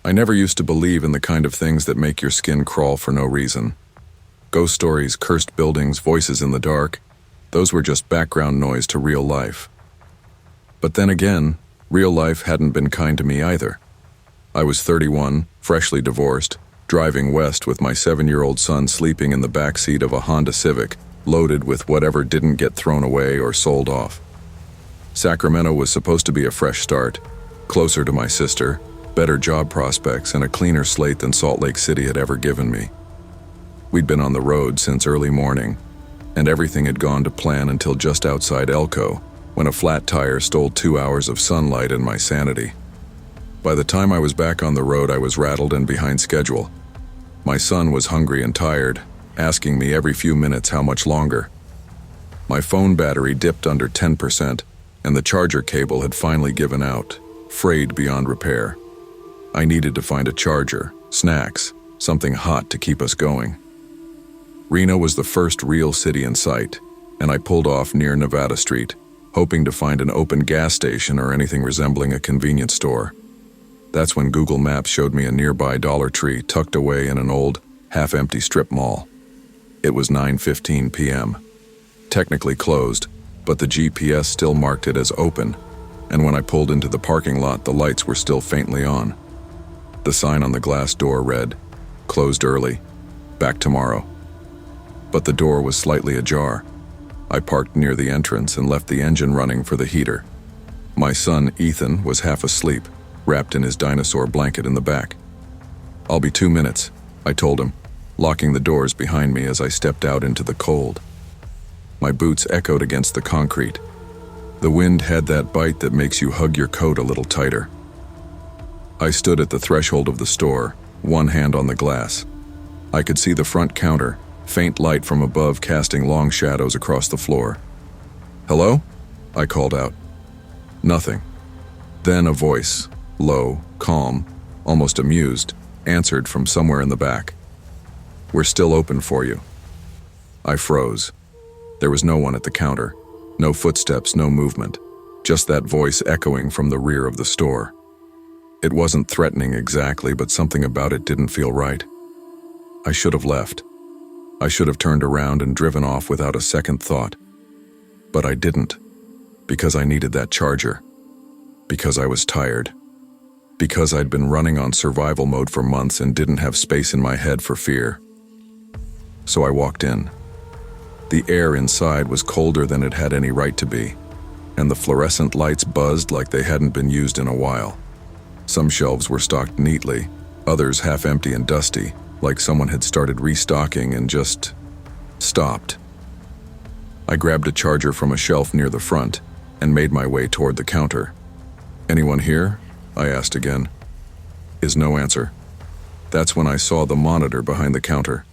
I never used to believe in the kind of things that make your skin crawl for no reason. Ghost stories, cursed buildings, voices in the dark, those were just background noise to real life. But then again, real life hadn't been kind to me either. I was 31, freshly divorced, driving west with my 7-year-old son sleeping in the back seat of a Honda Civic, loaded with whatever didn't get thrown away or sold off. Sacramento was supposed to be a fresh start, closer to my sister, better job prospects, and a cleaner slate than Salt Lake City had ever given me. We'd been on the road since early morning, and everything had gone to plan until just outside Elko, when a flat tire stole 2 hours of sunlight and my sanity. By the time I was back on the road, I was rattled and behind schedule. My son was hungry and tired, asking me every few minutes how much longer. My phone battery dipped under 10%, and the charger cable had finally given out, frayed beyond repair. I needed to find a charger, snacks, something hot to keep us going. Reno was the first real city in sight, and I pulled off near Nevada Street, hoping to find an open gas station or anything resembling a convenience store. That's when Google Maps showed me a nearby Dollar Tree tucked away in an old, half-empty strip mall. It was 9:15 p.m. Technically closed, but the GPS still marked it as open, and when I pulled into the parking lot, the lights were still faintly on. The sign on the glass door read, "Closed early, back tomorrow." But the door was slightly ajar. I parked near the entrance and left the engine running for the heater. My son, Ethan, was half asleep, wrapped in his dinosaur blanket in the back. "I'll be 2 minutes," I told him, locking the doors behind me as I stepped out into the cold. My boots echoed against the concrete. The wind had that bite that makes you hug your coat a little tighter. I stood at the threshold of the store, one hand on the glass. I could see the front counter, faint light from above casting long shadows across the floor. "Hello?" I called out. Nothing. Then a voice, low, calm, almost amused, answered from somewhere in the back. "We're still open for you." I froze. There was no one at the counter, no footsteps, no movement, just that voice echoing from the rear of the store. It wasn't threatening exactly, but something about it didn't feel right. I should have left. I should have turned around and driven off without a second thought. But I didn't, because I needed that charger, because I was tired, because I'd been running on survival mode for months and didn't have space in my head for fear. So I walked in. The air inside was colder than it had any right to be, and the fluorescent lights buzzed like they hadn't been used in a while. Some shelves were stocked neatly, others half empty and dusty, like someone had started restocking and just stopped. I grabbed a charger from a shelf near the front and made my way toward the counter. "Anyone here?" I asked again. Is no answer. That's when I saw the monitor behind the counter.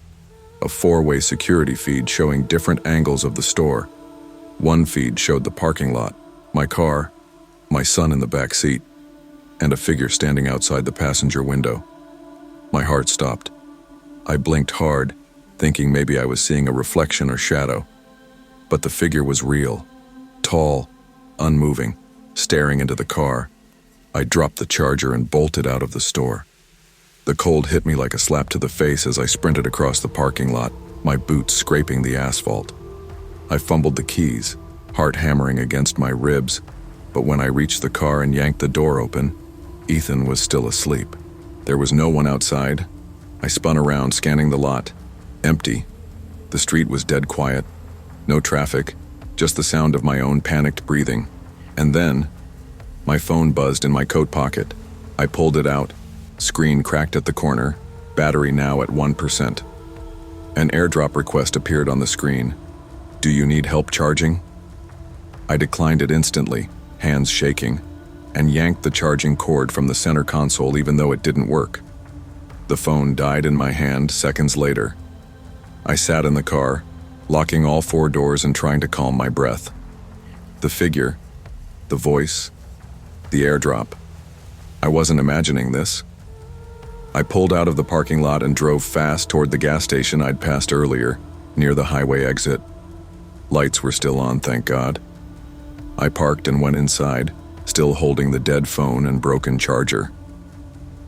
A 4-way security feed showing different angles of the store. One feed showed the parking lot, my car, my son in the back seat, and a figure standing outside the passenger window. My heart stopped. I blinked hard, thinking maybe I was seeing a reflection or shadow. But the figure was real, tall, unmoving, staring into the car. I dropped the charger and bolted out of the store. The cold hit me like a slap to the face as I sprinted across the parking lot, my boots scraping the asphalt. I fumbled the keys, heart hammering against my ribs, but when I reached the car and yanked the door open, Ethan was still asleep. There was no one outside. I spun around, scanning the lot. Empty. The street was dead quiet. No traffic, just the sound of my own panicked breathing. And then, my phone buzzed in my coat pocket. I pulled it out. Screen cracked at the corner, battery now at 1%. An airdrop request appeared on the screen. "Do you need help charging?" I declined it instantly, hands shaking, and yanked the charging cord from the center console even though it didn't work. The phone died in my hand seconds later. I sat in the car, locking all 4 doors and trying to calm my breath. The figure, the voice, the airdrop. I wasn't imagining this. I pulled out of the parking lot and drove fast toward the gas station I'd passed earlier, near the highway exit. Lights were still on, thank God. I parked and went inside, still holding the dead phone and broken charger.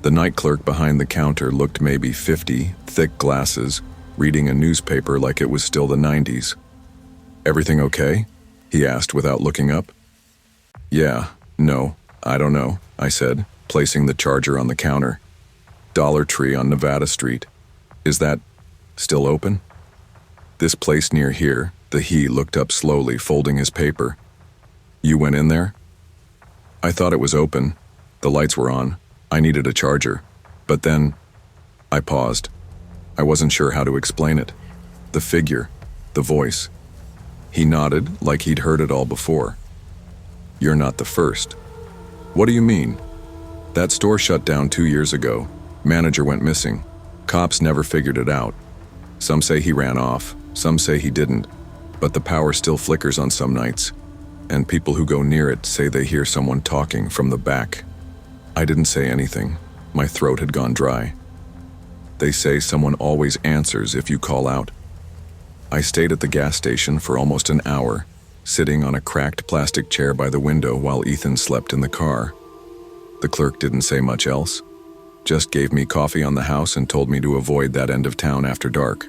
The night clerk behind the counter looked maybe 50, thick glasses, reading a newspaper like it was still the 90s. "Everything okay?" he asked without looking up. "Yeah, no, I don't know," I said, placing the charger on the counter. "Dollar Tree on Nevada Street. Is that still open?" "This place near here," he looked up slowly, folding his paper. "You went in there?" "I thought it was open. The lights were on. I needed a charger. But then..." I paused. I wasn't sure how to explain it. The figure, the voice. He nodded like he'd heard it all before. "You're not the first." "What do you mean?" "That store shut down 2 years ago. Manager went missing. Cops never figured it out. Some say he ran off, some say he didn't, but the power still flickers on some nights, and people who go near it say they hear someone talking from the back." I didn't say anything. My throat had gone dry. "They say someone always answers if you call out." I stayed at the gas station for almost an hour, sitting on a cracked plastic chair by the window while Ethan slept in the car. The clerk didn't say much else, just gave me coffee on the house and told me to avoid that end of town after dark.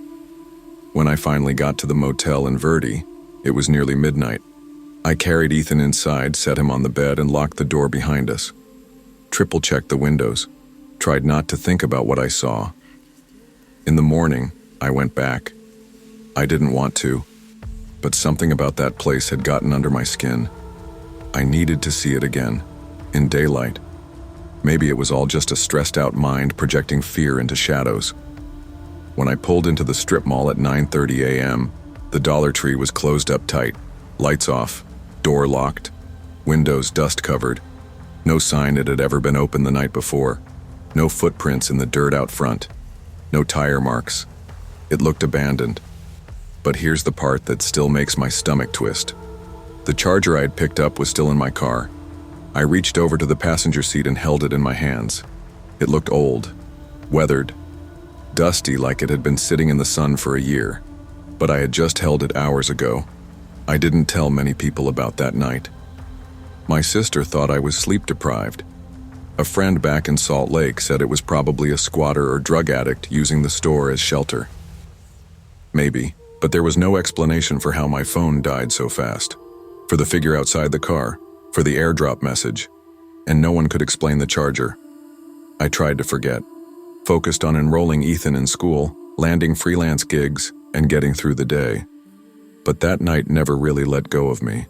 When I finally got to the motel in Verde, it was nearly midnight. I carried Ethan inside, set him on the bed, and locked the door behind us. Triple-checked the windows, tried not to think about what I saw. In the morning, I went back. I didn't want to, but something about that place had gotten under my skin. I needed to see it again, in daylight. Maybe it was all just a stressed-out mind projecting fear into shadows. When I pulled into the strip mall at 9:30 a.m., the Dollar Tree was closed up tight, lights off, door locked, windows dust-covered. No sign it had ever been open the night before. No footprints in the dirt out front. No tire marks. It looked abandoned. But here's the part that still makes my stomach twist. The charger I had picked up was still in my car. I reached over to the passenger seat and held it in my hands. It looked old, weathered, dusty like it had been sitting in the sun for a year. But I had just held it hours ago. I didn't tell many people about that night. My sister thought I was sleep-deprived. A friend back in Salt Lake said it was probably a squatter or drug addict using the store as shelter. Maybe, but there was no explanation for how my phone died so fast, for the figure outside the car, for the airdrop message, and no one could explain the charger. I tried to forget, focused on enrolling Ethan in school, landing freelance gigs, and getting through the day. But that night never really let go of me.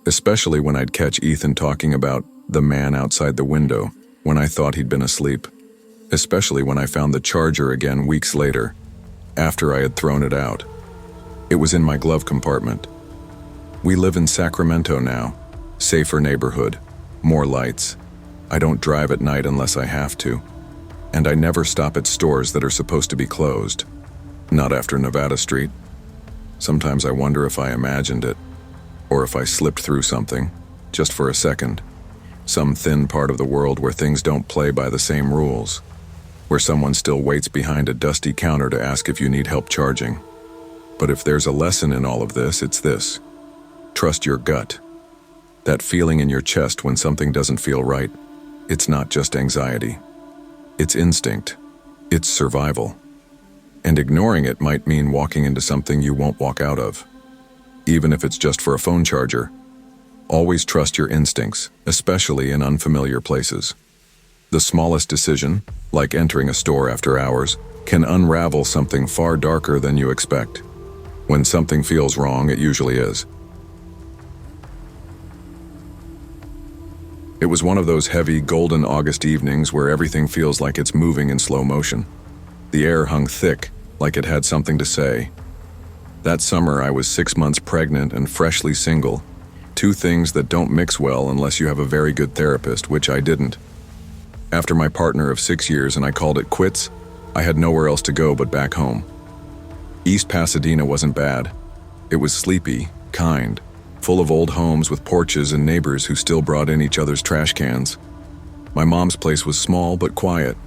Especially when I'd catch Ethan talking about the man outside the window when I thought he'd been asleep. Especially when I found the charger again weeks later, after I had thrown it out. It was in my glove compartment. We live in Sacramento now. Safer neighborhood. More lights. I don't drive at night unless I have to. And I never stop at stores that are supposed to be closed. Not after Nevada Street. Sometimes I wonder if I imagined it. Or if I slipped through something, just for a second. Some thin part of the world where things don't play by the same rules. Where someone still waits behind a dusty counter to ask if you need help charging. But if there's a lesson in all of this, it's this. Trust your gut. That feeling in your chest when something doesn't feel right. It's not just anxiety. It's instinct. It's survival. And ignoring it might mean walking into something you won't walk out of. Even if it's just for a phone charger. Always trust your instincts, especially in unfamiliar places. The smallest decision, like entering a store after hours, can unravel something far darker than you expect. When something feels wrong, it usually is. It was one of those heavy, golden August evenings where everything feels like it's moving in slow motion. The air hung thick, like it had something to say. That summer, I was 6 months pregnant and freshly single. Two things that don't mix well unless you have a very good therapist, which I didn't. After my partner of 6 years and I called it quits, I had nowhere else to go but back home. East Pasadena wasn't bad. It was sleepy, kind, full of old homes with porches and neighbors who still brought in each other's trash cans. My mom's place was small but quiet.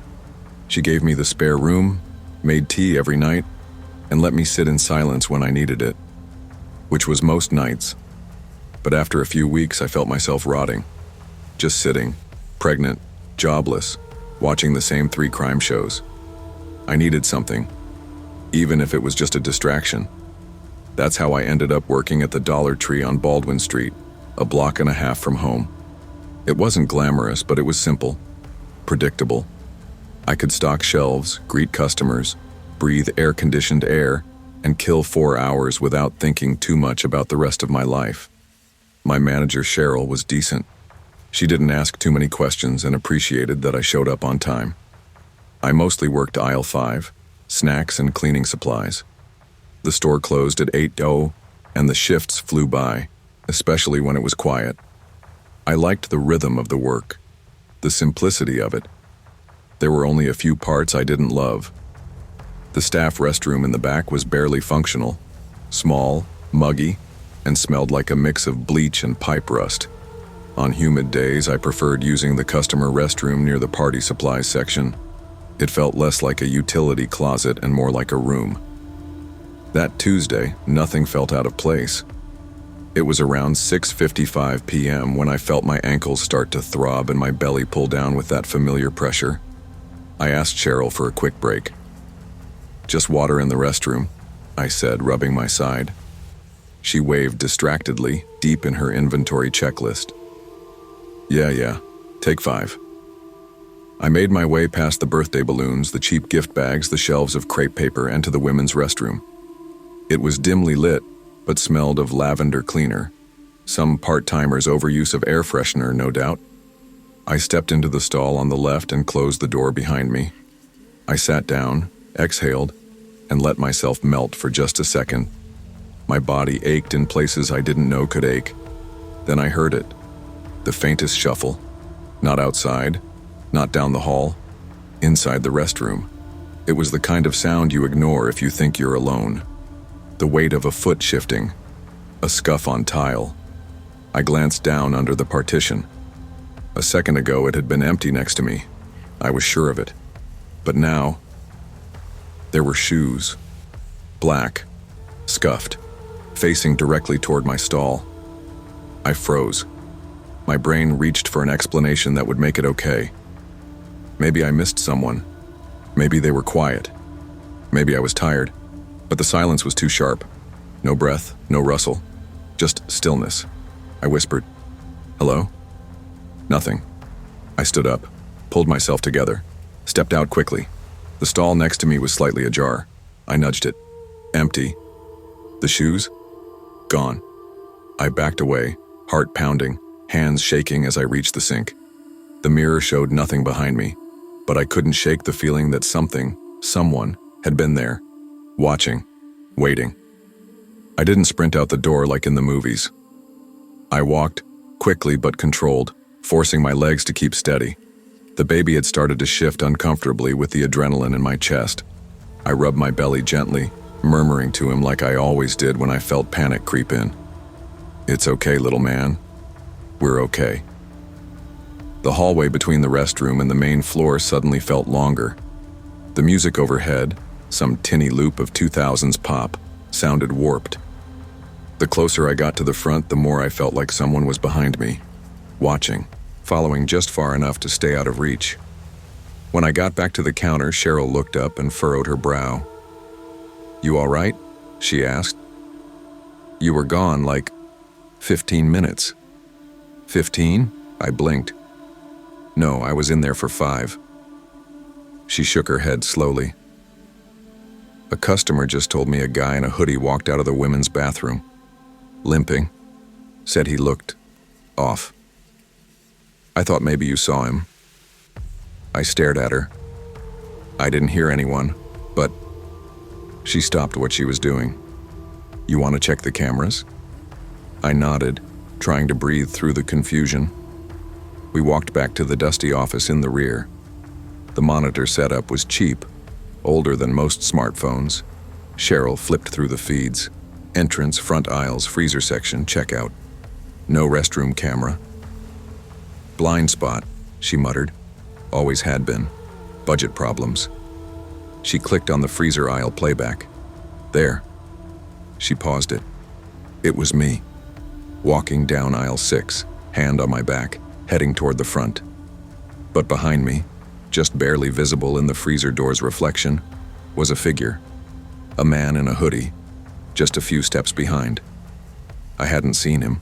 She gave me the spare room, made tea every night, and let me sit in silence when I needed it, which was most nights. But after a few weeks, I felt myself rotting. Just sitting, pregnant, jobless, watching the same 3 crime shows. I needed something, even if it was just a distraction. That's how I ended up working at the Dollar Tree on Baldwin Street, a block and a half from home. It wasn't glamorous, but it was simple, predictable. I could stock shelves, greet customers, breathe air-conditioned air, and kill 4 hours without thinking too much about the rest of my life. My manager, Cheryl, was decent. She didn't ask too many questions and appreciated that I showed up on time. I mostly worked aisle 5, snacks and cleaning supplies. The store closed at 8:00, and the shifts flew by, especially when it was quiet. I liked the rhythm of the work, the simplicity of it. There were only a few parts I didn't love. The staff restroom in the back was barely functional, small, muggy, and smelled like a mix of bleach and pipe rust. On humid days, I preferred using the customer restroom near the party supplies section. It felt less like a utility closet and more like a room. That Tuesday, nothing felt out of place. It was around 6:55 p.m. when I felt my ankles start to throb and my belly pull down with that familiar pressure. I asked Cheryl for a quick break. "Just water in the restroom," I said, rubbing my side. She waved distractedly, deep in her inventory checklist. Yeah, take 5. I made my way past the birthday balloons, the cheap gift bags, the shelves of crepe paper, and to the women's restroom. It was dimly lit, but smelled of lavender cleaner. Some part-timer's overuse of air freshener, no doubt. I stepped into the stall on the left and closed the door behind me. I sat down, exhaled, and let myself melt for just a second. My body ached in places I didn't know could ache. Then I heard it. The faintest shuffle. Not outside, not down the hall, inside the restroom. It was the kind of sound you ignore if you think you're alone. The weight of a foot shifting, a scuff on tile. I glanced down under the partition. A second ago it had been empty next to me. I was sure of it. But now, there were shoes. Black, scuffed, facing directly toward my stall. I froze. My brain reached for an explanation that would make it okay. Maybe I missed someone. Maybe they were quiet. Maybe I was tired. But the silence was too sharp. No breath, no rustle. Just stillness. I whispered, "Hello?" Nothing. I stood up, pulled myself together, stepped out quickly. The stall next to me was slightly ajar. I nudged it. Empty. The shoes? Gone. I backed away, heart pounding, hands shaking as I reached the sink. The mirror showed nothing behind me, but I couldn't shake the feeling that someone, had been there, watching, waiting. I didn't sprint out the door like in the movies. I walked, quickly but controlled, forcing my legs to keep steady. The baby had started to shift uncomfortably with the adrenaline in my chest. I rubbed my belly gently, murmuring to him like I always did when I felt panic creep in. "It's okay, little man. We're okay." The hallway between the restroom and the main floor suddenly felt longer. The music overhead, some tinny loop of 2000s pop, sounded warped. The closer I got to the front, the more I felt like someone was behind me, watching, following just far enough to stay out of reach. When I got back to the counter, Cheryl looked up and furrowed her brow. "You all right?" she asked. "You were gone like 15 minutes. 15? I blinked. "No, I was in there for 5. She shook her head slowly. "A customer just told me a guy in a hoodie walked out of the women's bathroom, limping. Said he looked off. I thought maybe you saw him." I stared at her. I didn't hear anyone, but she stopped what she was doing. "You want to check the cameras?" I nodded, trying to breathe through the confusion. We walked back to the dusty office in the rear. The monitor setup was cheap, older than most smartphones. Cheryl flipped through the feeds. Entrance, front aisles, freezer section, checkout. No restroom camera. "Blind spot," she muttered. "Always had been. Budget problems." She clicked on the freezer aisle playback. "There." She paused it. It was me, walking down aisle 6, hand on my back, heading toward the front. But behind me, just barely visible in the freezer door's reflection, was a figure. A man in a hoodie, just a few steps behind. I hadn't seen him.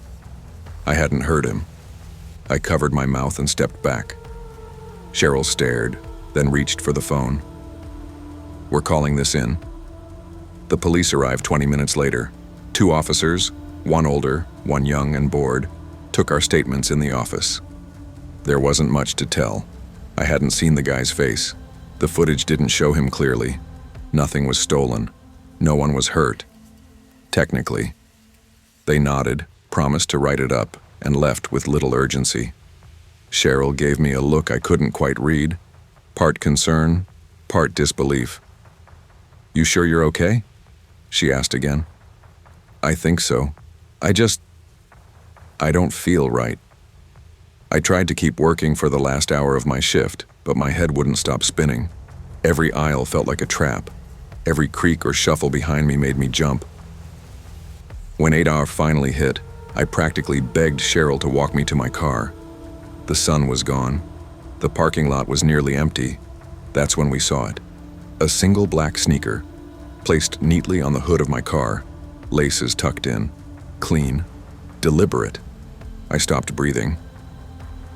I hadn't heard him. I covered my mouth and stepped back. Cheryl stared, then reached for the phone. "We're calling this in." The police arrived 20 minutes later. 2 officers, one older, one young and bored, took our statements in the office. There wasn't much to tell. I hadn't seen the guy's face. The footage didn't show him clearly. Nothing was stolen. No one was hurt. Technically. They nodded, promised to write it up, and left with little urgency. Cheryl gave me a look I couldn't quite read, part concern, part disbelief. "You sure you're okay?" she asked again. "I think so. I don't feel right." I tried to keep working for the last hour of my shift, but my head wouldn't stop spinning. Every aisle felt like a trap. Every creak or shuffle behind me made me jump. When 8 hours finally hit, I practically begged Cheryl to walk me to my car. The sun was gone. The parking lot was nearly empty. That's when we saw it. A single black sneaker, placed neatly on the hood of my car, laces tucked in, clean, deliberate. I stopped breathing.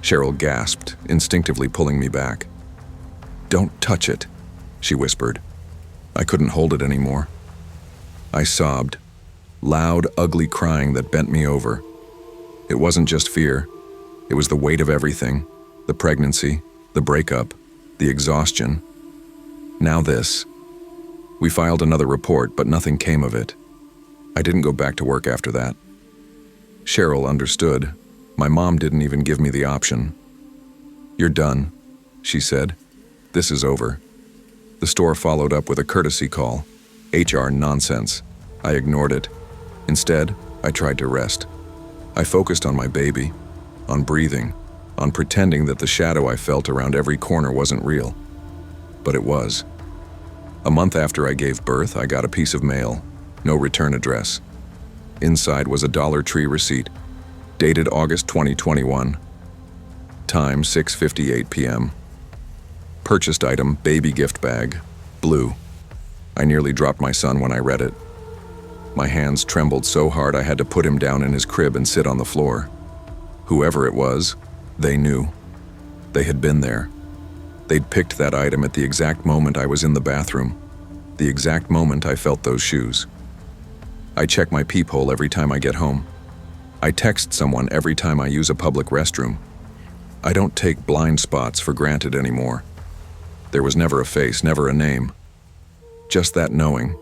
Cheryl gasped, instinctively pulling me back. "Don't touch it," she whispered. I couldn't hold it anymore. I sobbed, loud, ugly crying that bent me over. It wasn't just fear. It was the weight of everything, the pregnancy, the breakup, the exhaustion. Now this. We filed another report, but nothing came of it. I didn't go back to work after that. Cheryl understood. My mom didn't even give me the option. "You're done," she said. "This is over." The store followed up with a courtesy call. HR nonsense. I ignored it. Instead, I tried to rest. I focused on my baby, on breathing, on pretending that the shadow I felt around every corner wasn't real. But it was. A month after I gave birth, I got a piece of mail. No return address. Inside was a Dollar Tree receipt, dated August 2021. Time 6:58 p.m. Purchased item, baby gift bag, blue. I nearly dropped my son when I read it. My hands trembled so hard I had to put him down in his crib and sit on the floor. Whoever it was, they knew. They had been there. They'd picked that item at the exact moment I was in the bathroom, the exact moment I felt those shoes. I check my peephole every time I get home. I text someone every time I use a public restroom. I don't take blind spots for granted anymore. There was never a face, never a name. Just that knowing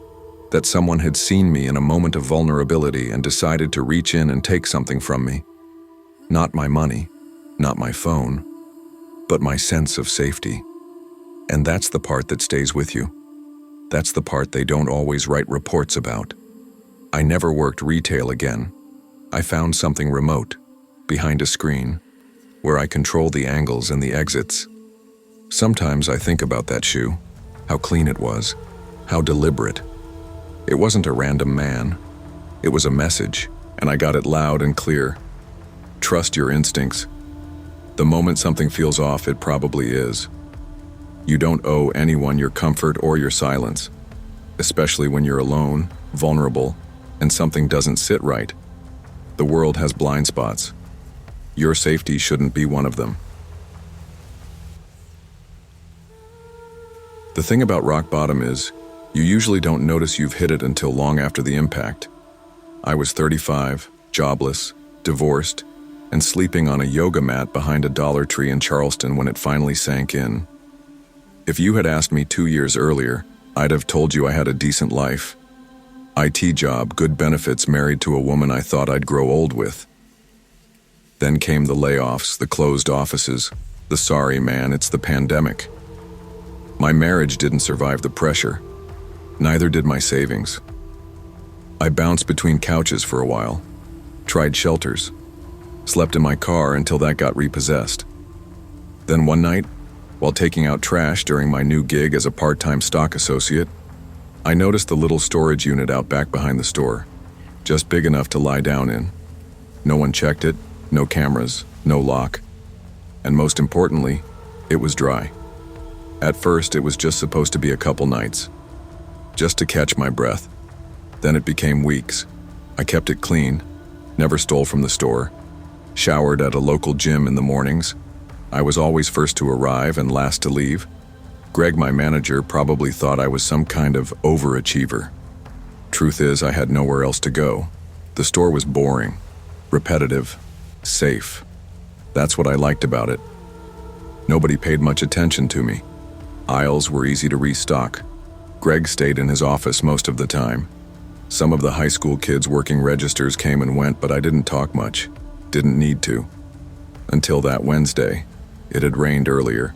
that someone had seen me in a moment of vulnerability and decided to reach in and take something from me. Not my money, not my phone, but my sense of safety. And that's the part that stays with you. That's the part they don't always write reports about. I never worked retail again. I found something remote, behind a screen, where I control the angles and the exits. Sometimes I think about that shoe, how clean it was, how deliberate. It wasn't a random man. It was a message, and I got it loud and clear. Trust your instincts. The moment something feels off, it probably is. You don't owe anyone your comfort or your silence, especially when you're alone, vulnerable, and something doesn't sit right. The world has blind spots. Your safety shouldn't be one of them. The thing about rock bottom is, you usually don't notice you've hit it until long after the impact. I was 35, jobless, divorced, and sleeping on a yoga mat behind a Dollar Tree in Charleston when it finally sank in. If you had asked me 2 years earlier, I'd have told you I had a decent life. IT job, good benefits, married to a woman I thought I'd grow old with. Then came the layoffs, the closed offices, the sorry man, it's the pandemic. My marriage didn't survive the pressure. Neither did my savings. I bounced between couches for a while, tried shelters, slept in my car until that got repossessed. Then one night, while taking out trash during my new gig as a part-time stock associate, I noticed the little storage unit out back behind the store, just big enough to lie down in. No one checked it, no cameras, no lock, and most importantly, it was dry. At first, it was just supposed to be a couple nights, just to catch my breath. Then it became weeks. I kept it clean, never stole from the store, showered at a local gym in the mornings. I was always first to arrive and last to leave. Greg, my manager, probably thought I was some kind of overachiever. Truth is, I had nowhere else to go. The store was boring, repetitive, safe. That's what I liked about it. Nobody paid much attention to me. Aisles were easy to restock. Greg stayed in his office most of the time. Some of the high school kids working registers came and went, but I didn't talk much. Didn't need to. Until that Wednesday. It had rained earlier.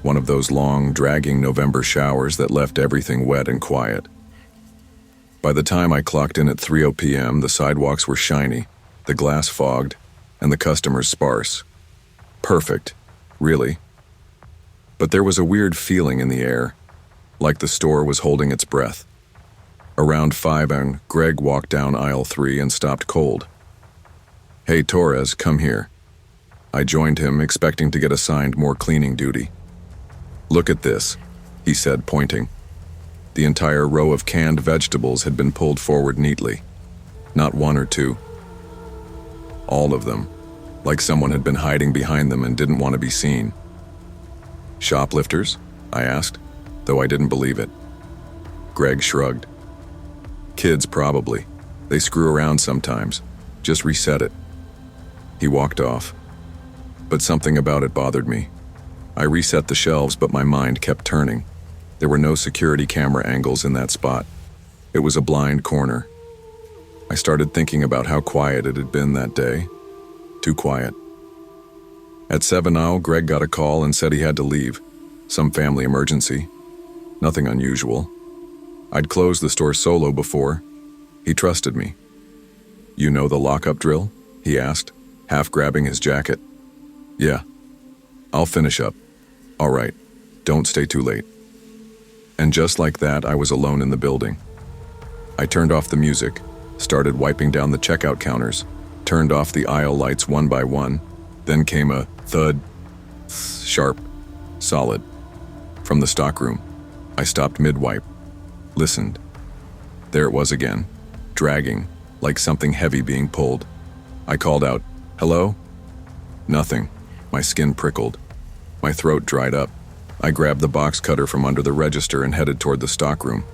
One of those long, dragging November showers that left everything wet and quiet. By the time I clocked in at 3:00 p.m., the sidewalks were shiny, the glass fogged, and the customers sparse. Perfect, really. But there was a weird feeling in the air, like the store was holding its breath. Around 5 Greg walked down aisle 3 and stopped cold. "Hey, Torres, come here." I joined him, expecting to get assigned more cleaning duty. "Look at this," he said, pointing. The entire row of canned vegetables had been pulled forward neatly. Not one or two. All of them, like someone had been hiding behind them and didn't want to be seen. "Shoplifters?" I asked, though I didn't believe it. Greg shrugged. "Kids, probably. They screw around sometimes. Just reset it." He walked off. But something about it bothered me. I reset the shelves, but my mind kept turning. There were no security camera angles in that spot. It was a blind corner. I started thinking about how quiet it had been that day. Too quiet. At 7 Greg got a call and said he had to leave. Some family emergency. Nothing unusual. I'd closed the store solo before. He trusted me. "You know the lockup drill?" he asked, half grabbing his jacket. "Yeah. I'll finish up." "All right. Don't stay too late." And just like that, I was alone in the building. I turned off the music, started wiping down the checkout counters, turned off the aisle lights one by one. Then came a thud, sharp, solid. From the stockroom. I stopped mid-wipe, listened. There it was again, dragging, like something heavy being pulled. I called out, "Hello?" Nothing. My skin prickled. My throat dried up. I grabbed the box cutter from under the register and headed toward the stockroom.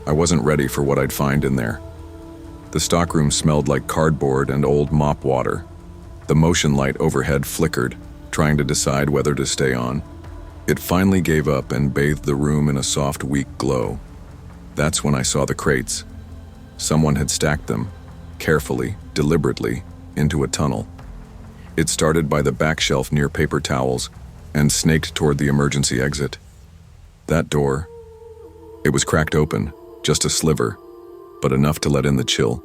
I wasn't ready for what I'd find in there. The stockroom smelled like cardboard and old mop water. The motion light overhead flickered, trying to decide whether to stay on. It finally gave up and bathed the room in a soft, weak glow. That's when I saw the crates. Someone had stacked them, carefully, deliberately, into a tunnel. It started by the back shelf near paper towels and snaked toward the emergency exit. That door, it was cracked open, just a sliver, but enough to let in the chill.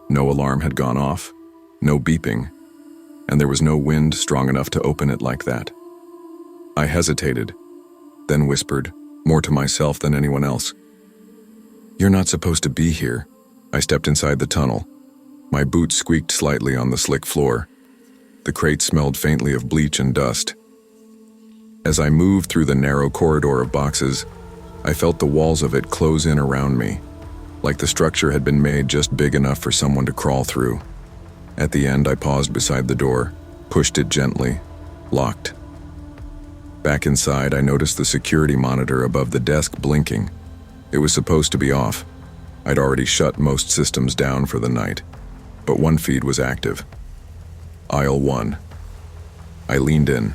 No alarm had gone off, no beeping, and there was no wind strong enough to open it like that. I hesitated, then whispered, more to myself than anyone else. "You're not supposed to be here." I stepped inside the tunnel. My boots squeaked slightly on the slick floor. The crate smelled faintly of bleach and dust. As I moved through the narrow corridor of boxes, I felt the walls of it close in around me, like the structure had been made just big enough for someone to crawl through. At the end, I paused beside the door, pushed it gently, locked. Back inside, I noticed the security monitor above the desk blinking. It was supposed to be off. I'd already shut most systems down for the night, but one feed was active. Aisle 1. I leaned in.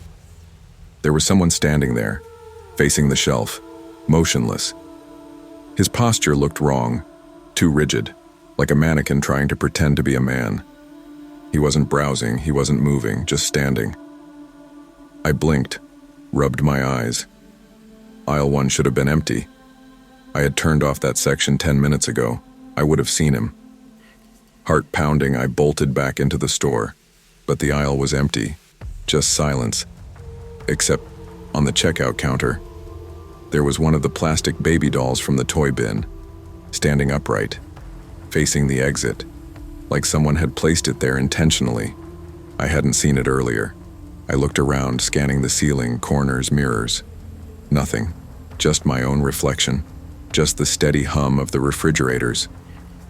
There was someone standing there, facing the shelf, motionless. His posture looked wrong, too rigid, like a mannequin trying to pretend to be a man. He wasn't browsing, he wasn't moving, just standing. I blinked, rubbed my eyes. Aisle 1 should have been empty. I had turned off that section 10 minutes ago. I would have seen him. Heart pounding, I bolted back into the store, but the aisle was empty, just silence. Except on the checkout counter, there was one of the plastic baby dolls from the toy bin, standing upright, facing the exit, like someone had placed it there intentionally. I hadn't seen it earlier. I looked around, scanning the ceiling, corners, mirrors. Nothing. Just my own reflection. Just the steady hum of the refrigerators.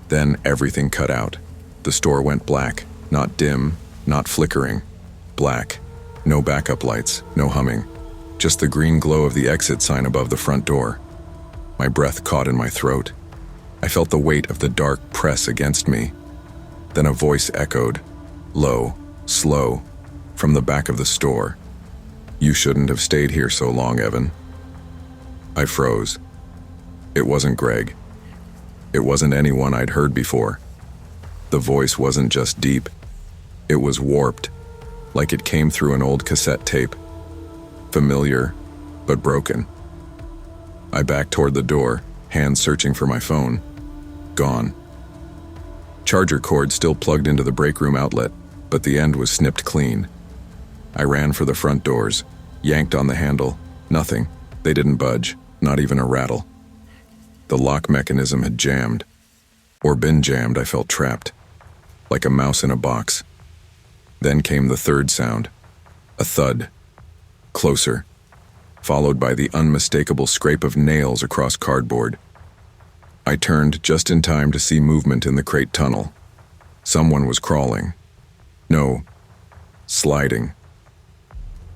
Then everything cut out. The store went black. Not dim, not flickering. Black. No backup lights, no humming. Just the green glow of the exit sign above the front door. My breath caught in my throat. I felt the weight of the dark press against me. Then a voice echoed, low, slow, from the back of the store. "You shouldn't have stayed here so long, Evan." I froze. It wasn't Greg. It wasn't anyone I'd heard before. The voice wasn't just deep. It was warped, like it came through an old cassette tape. Familiar, but broken. I backed toward the door, hands searching for my phone. Gone. Charger cord still plugged into the break room outlet, but the end was snipped clean. I ran for the front doors, yanked on the handle. Nothing. They didn't budge, not even a rattle. The lock mechanism had jammed. Or been jammed. I felt trapped. Like a mouse in a box. Then came the third sound. A thud. Closer. Followed by the unmistakable scrape of nails across cardboard. I turned just in time to see movement in the crate tunnel. Someone was crawling. No. Sliding.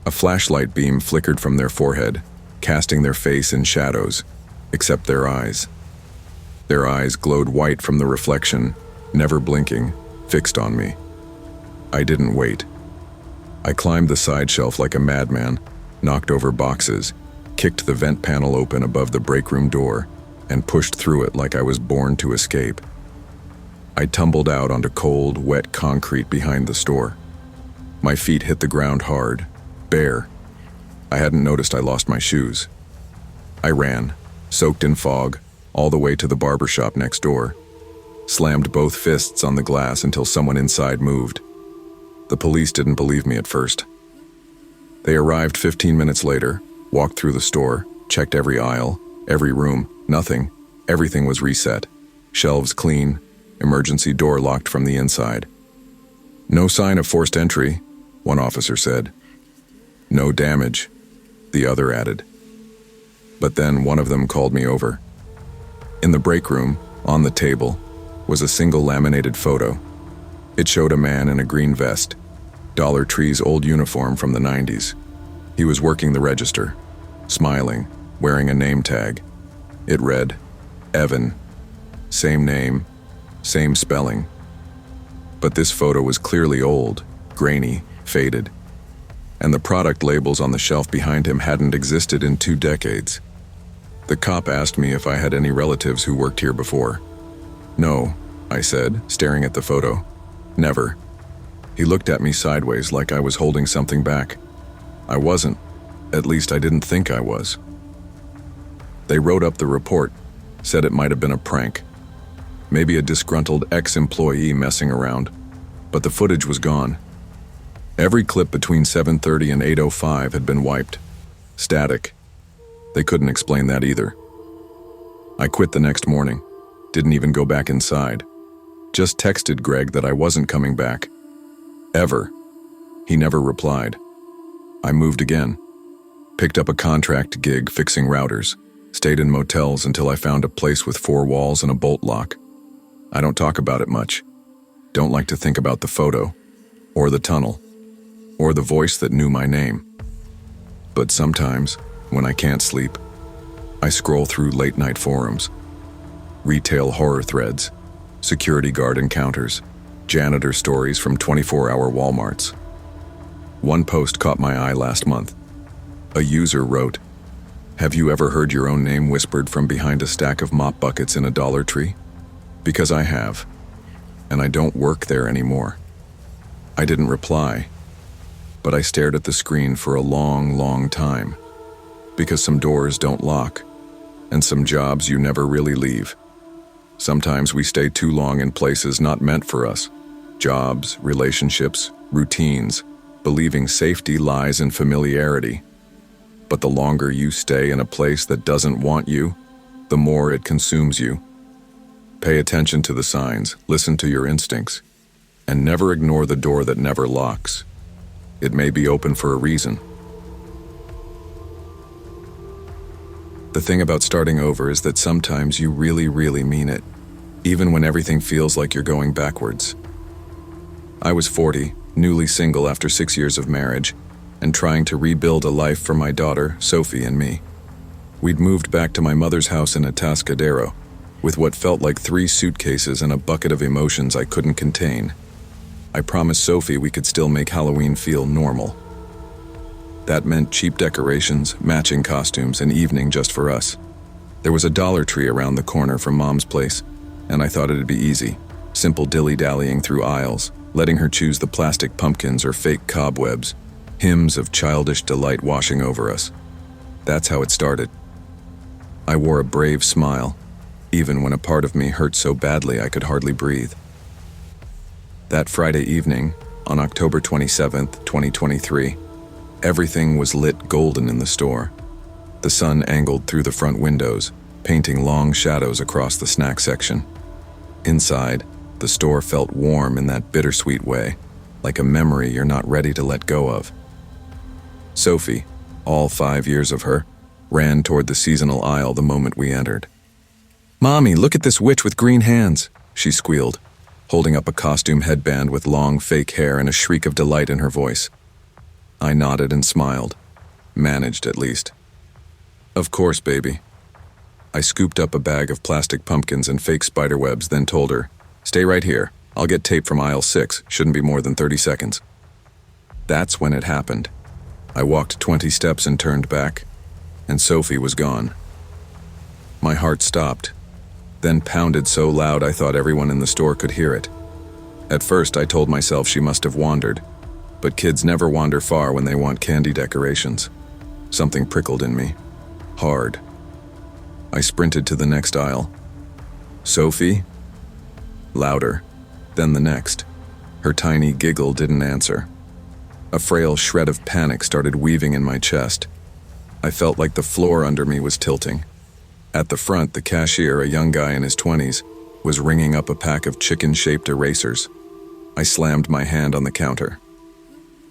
A flashlight beam flickered from their forehead, casting their face in shadows, except their eyes. Their eyes glowed white from the reflection, never blinking, fixed on me. I didn't wait. I climbed the side shelf like a madman, knocked over boxes, kicked the vent panel open above the break room door, and pushed through it like I was born to escape. I tumbled out onto cold, wet concrete behind the store. My feet hit the ground hard, bare. I hadn't noticed I lost my shoes. I ran, soaked in fog, all the way to the barber shop next door. Slammed both fists on the glass until someone inside moved. The police didn't believe me at first. They arrived 15 minutes later, walked through the store, checked every aisle, every room, nothing. Everything was reset. Shelves clean, emergency door locked from the inside. "No sign of forced entry," one officer said. "No damage," the other added. But then one of them called me over. In the break room, on the table, was a single laminated photo. It showed a man in a green vest, Dollar Tree's old uniform from the 90s. He was working the register, smiling, wearing a name tag. It read, Evan. Same name, same spelling. But this photo was clearly old, grainy, faded. And the product labels on the shelf behind him hadn't existed in 2 decades. The cop asked me if I had any relatives who worked here before. "No," I said, staring at the photo. "Never." He looked at me sideways like I was holding something back. I wasn't. At least I didn't think I was. They wrote up the report, said it might have been a prank. Maybe a disgruntled ex-employee messing around. But the footage was gone. Every clip between 7:30 and 8:05 had been wiped. Static. They couldn't explain that either. I quit the next morning. Didn't even go back inside. Just texted Greg that I wasn't coming back. Ever. He never replied. I moved again. Picked up a contract gig fixing routers. Stayed in motels until I found a place with 4 walls and a bolt lock. I don't talk about it much. Don't like to think about the photo, or the tunnel, or the voice that knew my name. But sometimes, when I can't sleep, I scroll through late-night forums. Retail horror threads, security guard encounters, janitor stories from 24-hour Walmarts. One post caught my eye last month. A user wrote, "Have you ever heard your own name whispered from behind a stack of mop buckets in a Dollar Tree? Because I have, and I don't work there anymore." I didn't reply, but I stared at the screen for a long, long time. Because some doors don't lock, and some jobs you never really leave. Sometimes we stay too long in places not meant for us. Jobs, relationships, routines, believing safety lies in familiarity. But the longer you stay in a place that doesn't want you, the more it consumes you. Pay attention to the signs, listen to your instincts, and never ignore the door that never locks. It may be open for a reason. The thing about starting over is that sometimes you really, really mean it, even when everything feels like you're going backwards. I was 40, newly single after 6 years of marriage, and trying to rebuild a life for my daughter, Sophie, and me. We'd moved back to my mother's house in Atascadero, with what felt like 3 suitcases and a bucket of emotions I couldn't contain. I promised Sophie we could still make Halloween feel normal. That meant cheap decorations, matching costumes, an evening just for us. There was a Dollar Tree around the corner from Mom's place, and I thought it'd be easy, simple dilly-dallying through aisles, letting her choose the plastic pumpkins or fake cobwebs, hymns of childish delight washing over us. That's how it started. I wore a brave smile, even when a part of me hurt so badly I could hardly breathe. That Friday evening, on October 27th, 2023, everything was lit golden in the store. The sun angled through the front windows, painting long shadows across the snack section. Inside, the store felt warm in that bittersweet way, like a memory you're not ready to let go of. Sophie, all 5 years of her, ran toward the seasonal aisle the moment we entered. "Mommy, look at this witch with green hands," she squealed, holding up a costume headband with long fake hair and a shriek of delight in her voice. I nodded and smiled, managed at least. "Of course, baby." I scooped up a bag of plastic pumpkins and fake spiderwebs, then told her, "Stay right here. I'll get tape from aisle 6. Shouldn't be more than 30 seconds. That's when it happened. I walked 20 steps and turned back, and Sophie was gone. My heart stopped, then pounded so loud I thought everyone in the store could hear it. At first, I told myself she must have wandered, but kids never wander far when they want candy decorations. Something prickled in me, hard. I sprinted to the next aisle. "Sophie?" Louder, then the next. Her tiny giggle didn't answer. A frail shred of panic started weaving in my chest. I felt like the floor under me was tilting. At the front, the cashier, a young guy in his 20s, was ringing up a pack of chicken-shaped erasers. I slammed my hand on the counter.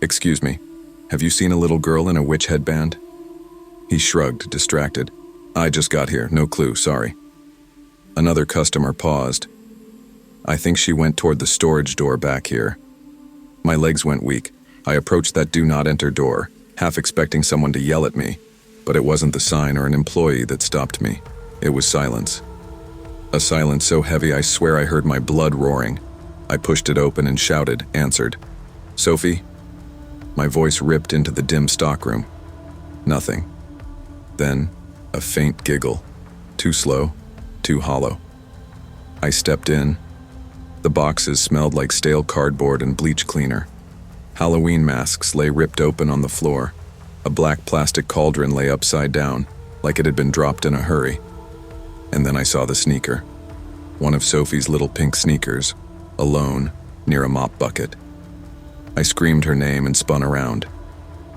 "Excuse me, have you seen a little girl in a witch headband?" He shrugged, distracted. "I just got here, no clue, sorry." Another customer paused. "I think she went toward the storage door back here." My legs went weak. I approached that do not enter door, half expecting someone to yell at me, but it wasn't the sign or an employee that stopped me. It was silence. A silence so heavy I swear I heard my blood roaring. I pushed it open and shouted, answered. "Sophie?" My voice ripped into the dim stockroom. Nothing. Then, a faint giggle. Too slow, too hollow. I stepped in. The boxes smelled like stale cardboard and bleach cleaner. Halloween masks lay ripped open on the floor. A black plastic cauldron lay upside down, like it had been dropped in a hurry. And then I saw the sneaker. One of Sophie's little pink sneakers, alone, near a mop bucket. I screamed her name and spun around.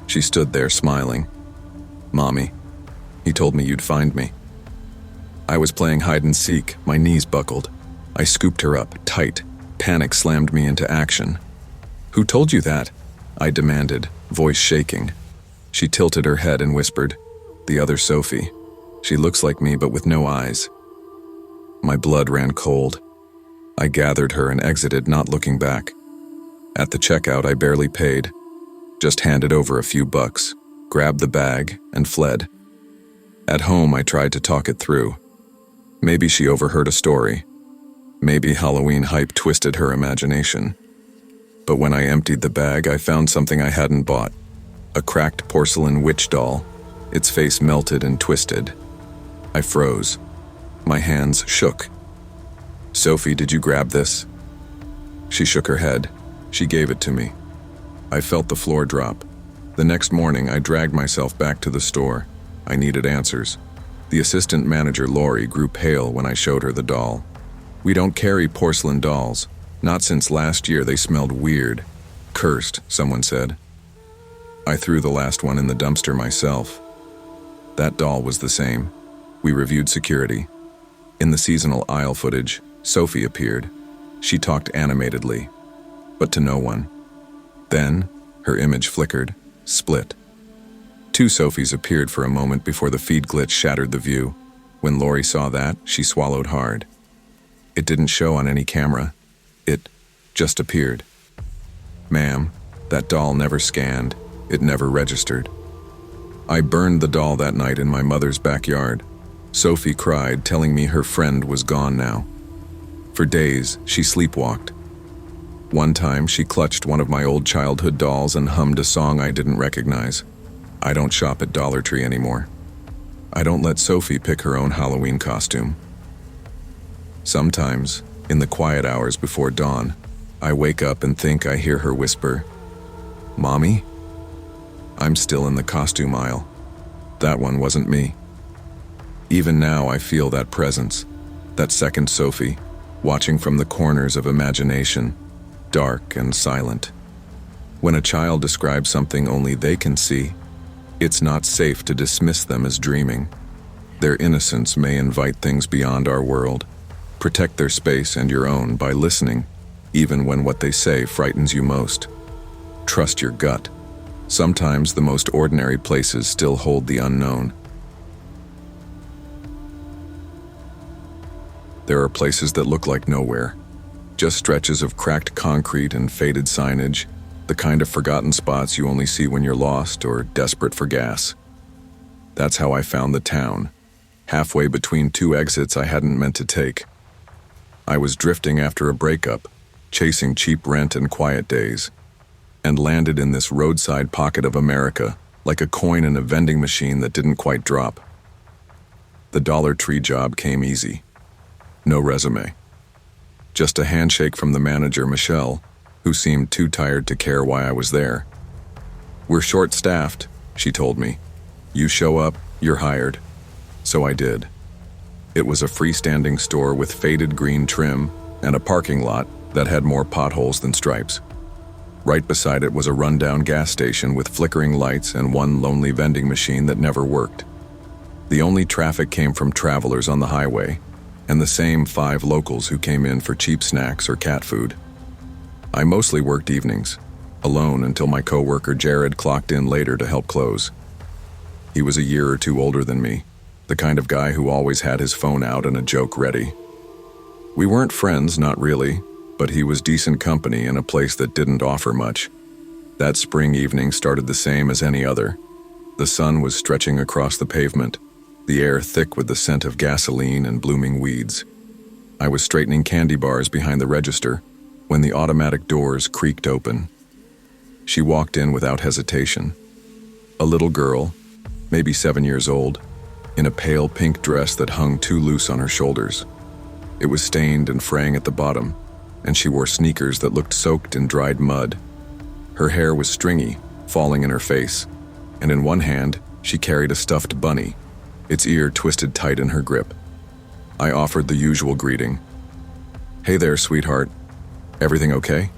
She stood there smiling. "Mommy, he told me you'd find me." I was playing hide and seek, my knees buckled. I scooped her up, tight. Panic slammed me into action. "Who told you that?" I demanded, voice shaking. She tilted her head and whispered, "The other Sophie. She looks like me but with no eyes." My blood ran cold. I gathered her and exited, not looking back. At the checkout, I barely paid. Just handed over a few bucks, grabbed the bag, and fled. At home, I tried to talk it through. Maybe she overheard a story. Maybe Halloween hype twisted her imagination. But when I emptied the bag, I found something I hadn't bought. A cracked porcelain witch doll, its face melted and twisted. I froze. My hands shook. "Sophie, did you grab this?" She shook her head. She gave it to me. I felt the floor drop. The next morning, I dragged myself back to the store. I needed answers. The assistant manager, Lori, grew pale when I showed her the doll. "We don't carry porcelain dolls. Not since last year. They smelled weird. Cursed," someone said. I threw the last one in the dumpster myself. That doll was the same. We reviewed security. In the seasonal aisle footage, Sophie appeared. She talked animatedly, but to no one. Then, her image flickered, split. Two Sophies appeared for a moment before the feed glitch shattered the view. When Lori saw that, she swallowed hard. It didn't show on any camera. It just appeared. Ma'am, that doll never scanned. It never registered. I burned the doll that night in my mother's backyard. Sophie cried, telling me her friend was gone now. For days, she sleepwalked. One time, she clutched one of my old childhood dolls and hummed a song I didn't recognize. I don't shop at Dollar Tree anymore. I don't let Sophie pick her own Halloween costume. Sometimes, in the quiet hours before dawn, I wake up and think I hear her whisper, "Mommy?" I'm still in the costume aisle. That one wasn't me. Even now I feel that presence, that second Sophie, watching from the corners of imagination, dark and silent. When a child describes something only they can see, it's not safe to dismiss them as dreaming. Their innocence may invite things beyond our world. Protect their space and your own by listening, even when what they say frightens you most. Trust your gut. Sometimes the most ordinary places still hold the unknown. There are places that look like nowhere, just stretches of cracked concrete and faded signage, the kind of forgotten spots you only see when you're lost or desperate for gas. That's how I found the town, halfway between two exits I hadn't meant to take. I was drifting after a breakup, chasing cheap rent and quiet days, and landed in this roadside pocket of America, like a coin in a vending machine that didn't quite drop. The Dollar Tree job came easy. No resume. Just a handshake from the manager, Michelle, who seemed too tired to care why I was there. "We're short-staffed," she told me. "You show up, you're hired." So I did. It was a freestanding store with faded green trim and a parking lot that had more potholes than stripes. Right beside it was a rundown gas station with flickering lights and one lonely vending machine that never worked. The only traffic came from travelers on the highway, and the same 5 locals who came in for cheap snacks or cat food. I mostly worked evenings, alone until my coworker Jared clocked in later to help close. He was a year or 2 older than me, the kind of guy who always had his phone out and a joke ready. We weren't friends, not really, but he was decent company in a place that didn't offer much. That spring evening started the same as any other. The sun was stretching across the pavement, the air thick with the scent of gasoline and blooming weeds. I was straightening candy bars behind the register when the automatic doors creaked open. She walked in without hesitation. A little girl, maybe 7 years old, in a pale pink dress that hung too loose on her shoulders. It was stained and fraying at the bottom, and she wore sneakers that looked soaked in dried mud. Her hair was stringy, falling in her face, and in one hand, she carried a stuffed bunny, its ear twisted tight in her grip. I offered the usual greeting. "Hey there, sweetheart. Everything okay?"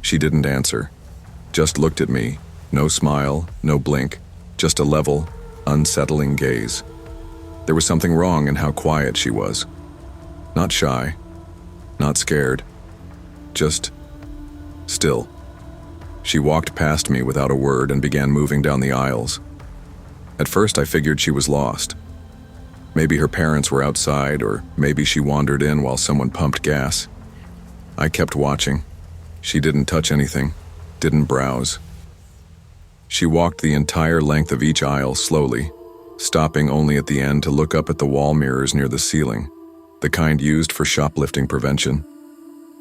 She didn't answer, just looked at me, no smile, no blink, just a level, unsettling gaze. There was something wrong in how quiet she was. Not shy, not scared, just still. She walked past me without a word and began moving down the aisles. At first I figured she was lost. Maybe her parents were outside, or maybe she wandered in while someone pumped gas. I kept watching. She didn't touch anything, didn't browse. She walked the entire length of each aisle slowly, stopping only at the end to look up at the wall mirrors near the ceiling, the kind used for shoplifting prevention.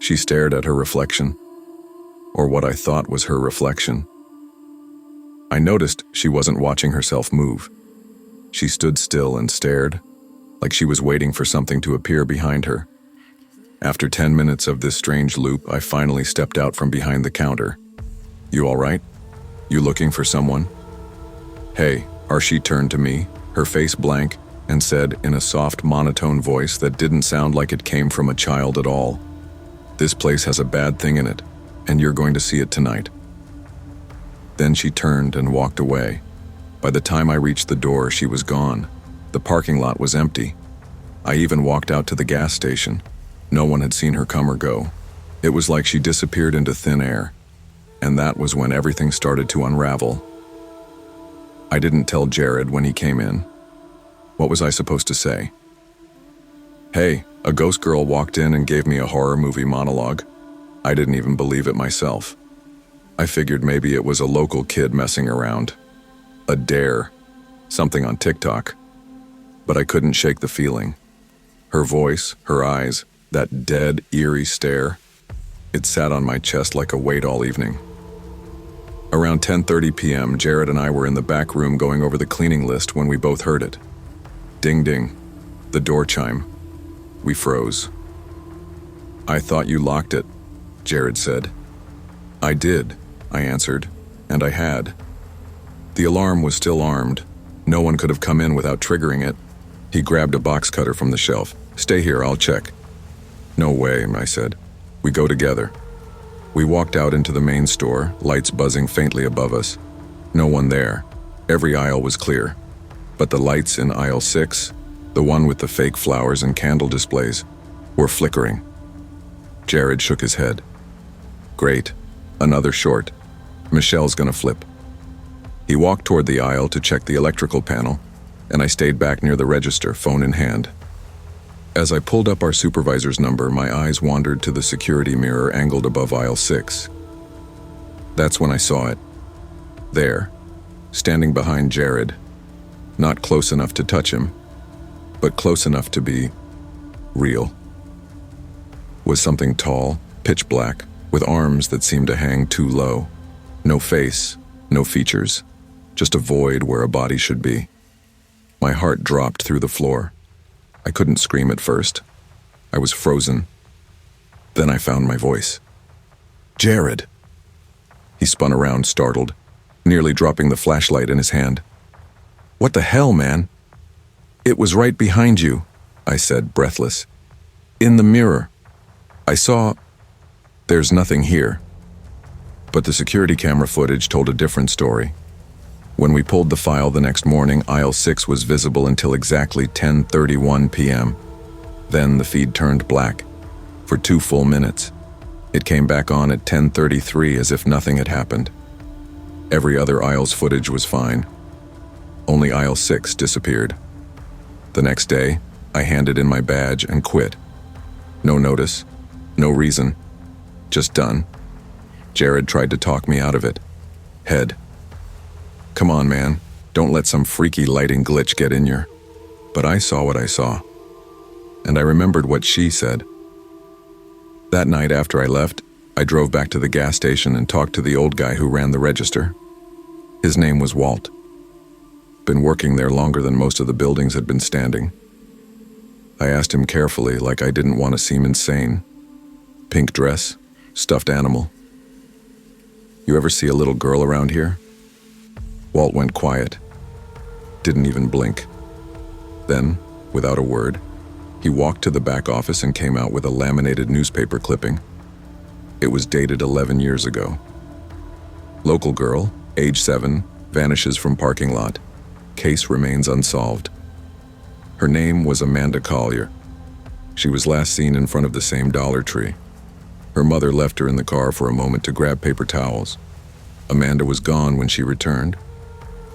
She stared at her reflection, or what I thought was her reflection. I noticed she wasn't watching herself move. She stood still and stared, like she was waiting for something to appear behind her. After 10 minutes of this strange loop, I finally stepped out from behind the counter. "You all right? You looking for someone?" "Hey," Archie turned to me, her face blank, and said in a soft monotone voice that didn't sound like it came from a child at all, "This place has a bad thing in it, and you're going to see it tonight." Then she turned and walked away. By the time I reached the door, she was gone. The parking lot was empty. I even walked out to the gas station. No one had seen her come or go. It was like she disappeared into thin air. And that was when everything started to unravel. I didn't tell Jared when he came in. What was I supposed to say? Hey, a ghost girl walked in and gave me a horror movie monologue. I didn't even believe it myself. I figured maybe it was a local kid messing around. A dare. Something on TikTok. But I couldn't shake the feeling. Her voice, her eyes, that dead, eerie stare. It sat on my chest like a weight all evening. Around 10:30 p.m., Jared and I were in the back room going over the cleaning list when we both heard it. Ding ding. The door chime. We froze. I thought you locked it, Jared said. I did, I answered, and I had. The alarm was still armed. No one could have come in without triggering it. He grabbed a box cutter from the shelf. Stay here, I'll check. No way, I said. We go together. We walked out into the main store, lights buzzing faintly above us. No one there. Every aisle was clear. But the lights in aisle 6, the one with the fake flowers and candle displays, were flickering. Jared shook his head. Great. Another short. Michelle's gonna flip. He walked toward the aisle to check the electrical panel, and I stayed back near the register, phone in hand. As I pulled up our supervisor's number, my eyes wandered to the security mirror angled above aisle 6. That's when I saw it. There, standing behind Jared. Not close enough to touch him, but close enough to be real. Was something tall, pitch black, with arms that seemed to hang too low. No face, no features, just a void where a body should be. My heart dropped through the floor. I couldn't scream at first. I was frozen. Then I found my voice. Jared! He spun around, startled, nearly dropping the flashlight in his hand. What the hell, man? It was right behind you, I said, breathless. In the mirror. I saw... There's nothing here. But the security camera footage told a different story. When we pulled the file the next morning, aisle 6 was visible until exactly 10:31 p.m. Then the feed turned black. For 2 full minutes. It came back on at 10:33 as if nothing had happened. Every other aisle's footage was fine. Only aisle 6 disappeared. The next day, I handed in my badge and quit. No notice, no reason, just done. Jared tried to talk me out of it. Head. Come on, man, don't let some freaky lighting glitch get in your... But I saw what I saw. And I remembered what she said. That night after I left, I drove back to the gas station and talked to the old guy who ran the register. His name was Walt. Been working there longer than most of the buildings had been standing. I asked him carefully, like I didn't want to seem insane. Pink dress, stuffed animal. You ever see a little girl around here? Walt went quiet. Didn't even blink. Then, without a word, he walked to the back office and came out with a laminated newspaper clipping. It was dated 11 years ago. Local girl, age 7, vanishes from parking lot. Case remains unsolved. Her name was Amanda Collier. She was last seen in front of the same Dollar Tree. Her mother left her in the car for a moment to grab paper towels. Amanda was gone when she returned.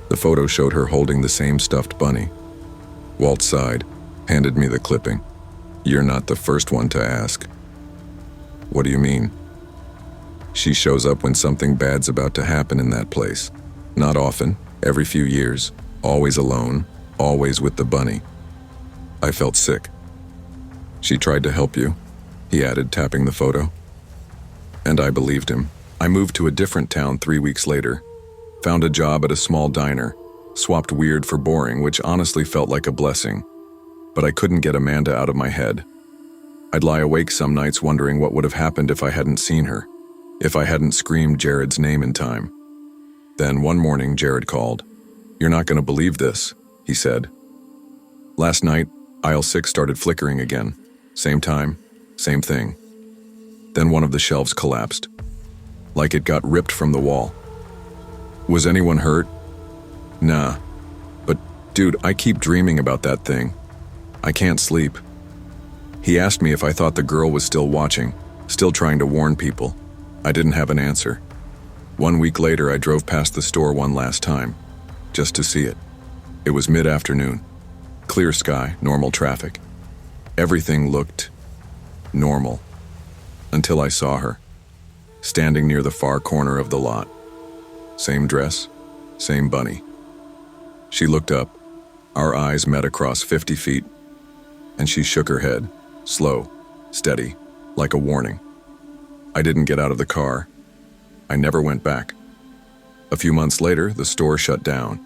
The photo showed her holding the same stuffed bunny. Walt sighed, handed me the clipping. You're not the first one to ask. What do you mean? She shows up when something bad's about to happen in that place. Not often, every few years, always alone, always with the bunny. I felt sick. She tried to help you, he added, tapping the photo. And I believed him. I moved to a different town 3 weeks later. Found a job at a small diner. Swapped weird for boring, which honestly felt like a blessing. But I couldn't get Amanda out of my head. I'd lie awake some nights wondering what would have happened if I hadn't seen her. If I hadn't screamed Jared's name in time. Then one morning, Jared called. You're not going to believe this, he said. Last night, aisle 6 started flickering again. Same time, same thing. Then one of the shelves collapsed. Like it got ripped from the wall. Was anyone hurt? Nah. But, dude, I keep dreaming about that thing. I can't sleep. He asked me if I thought the girl was still watching, still trying to warn people. I didn't have an answer. 1 week later, I drove past the store one last time. just to see it. It was mid-afternoon. Clear sky, normal traffic. Everything looked normal. Until I saw her, standing near the far corner of the lot. Same dress, same bunny. She looked up. Our eyes met across 50 feet, and she shook her head, slow, steady, like a warning. I didn't get out of the car. I never went back. A few months later, the store shut down.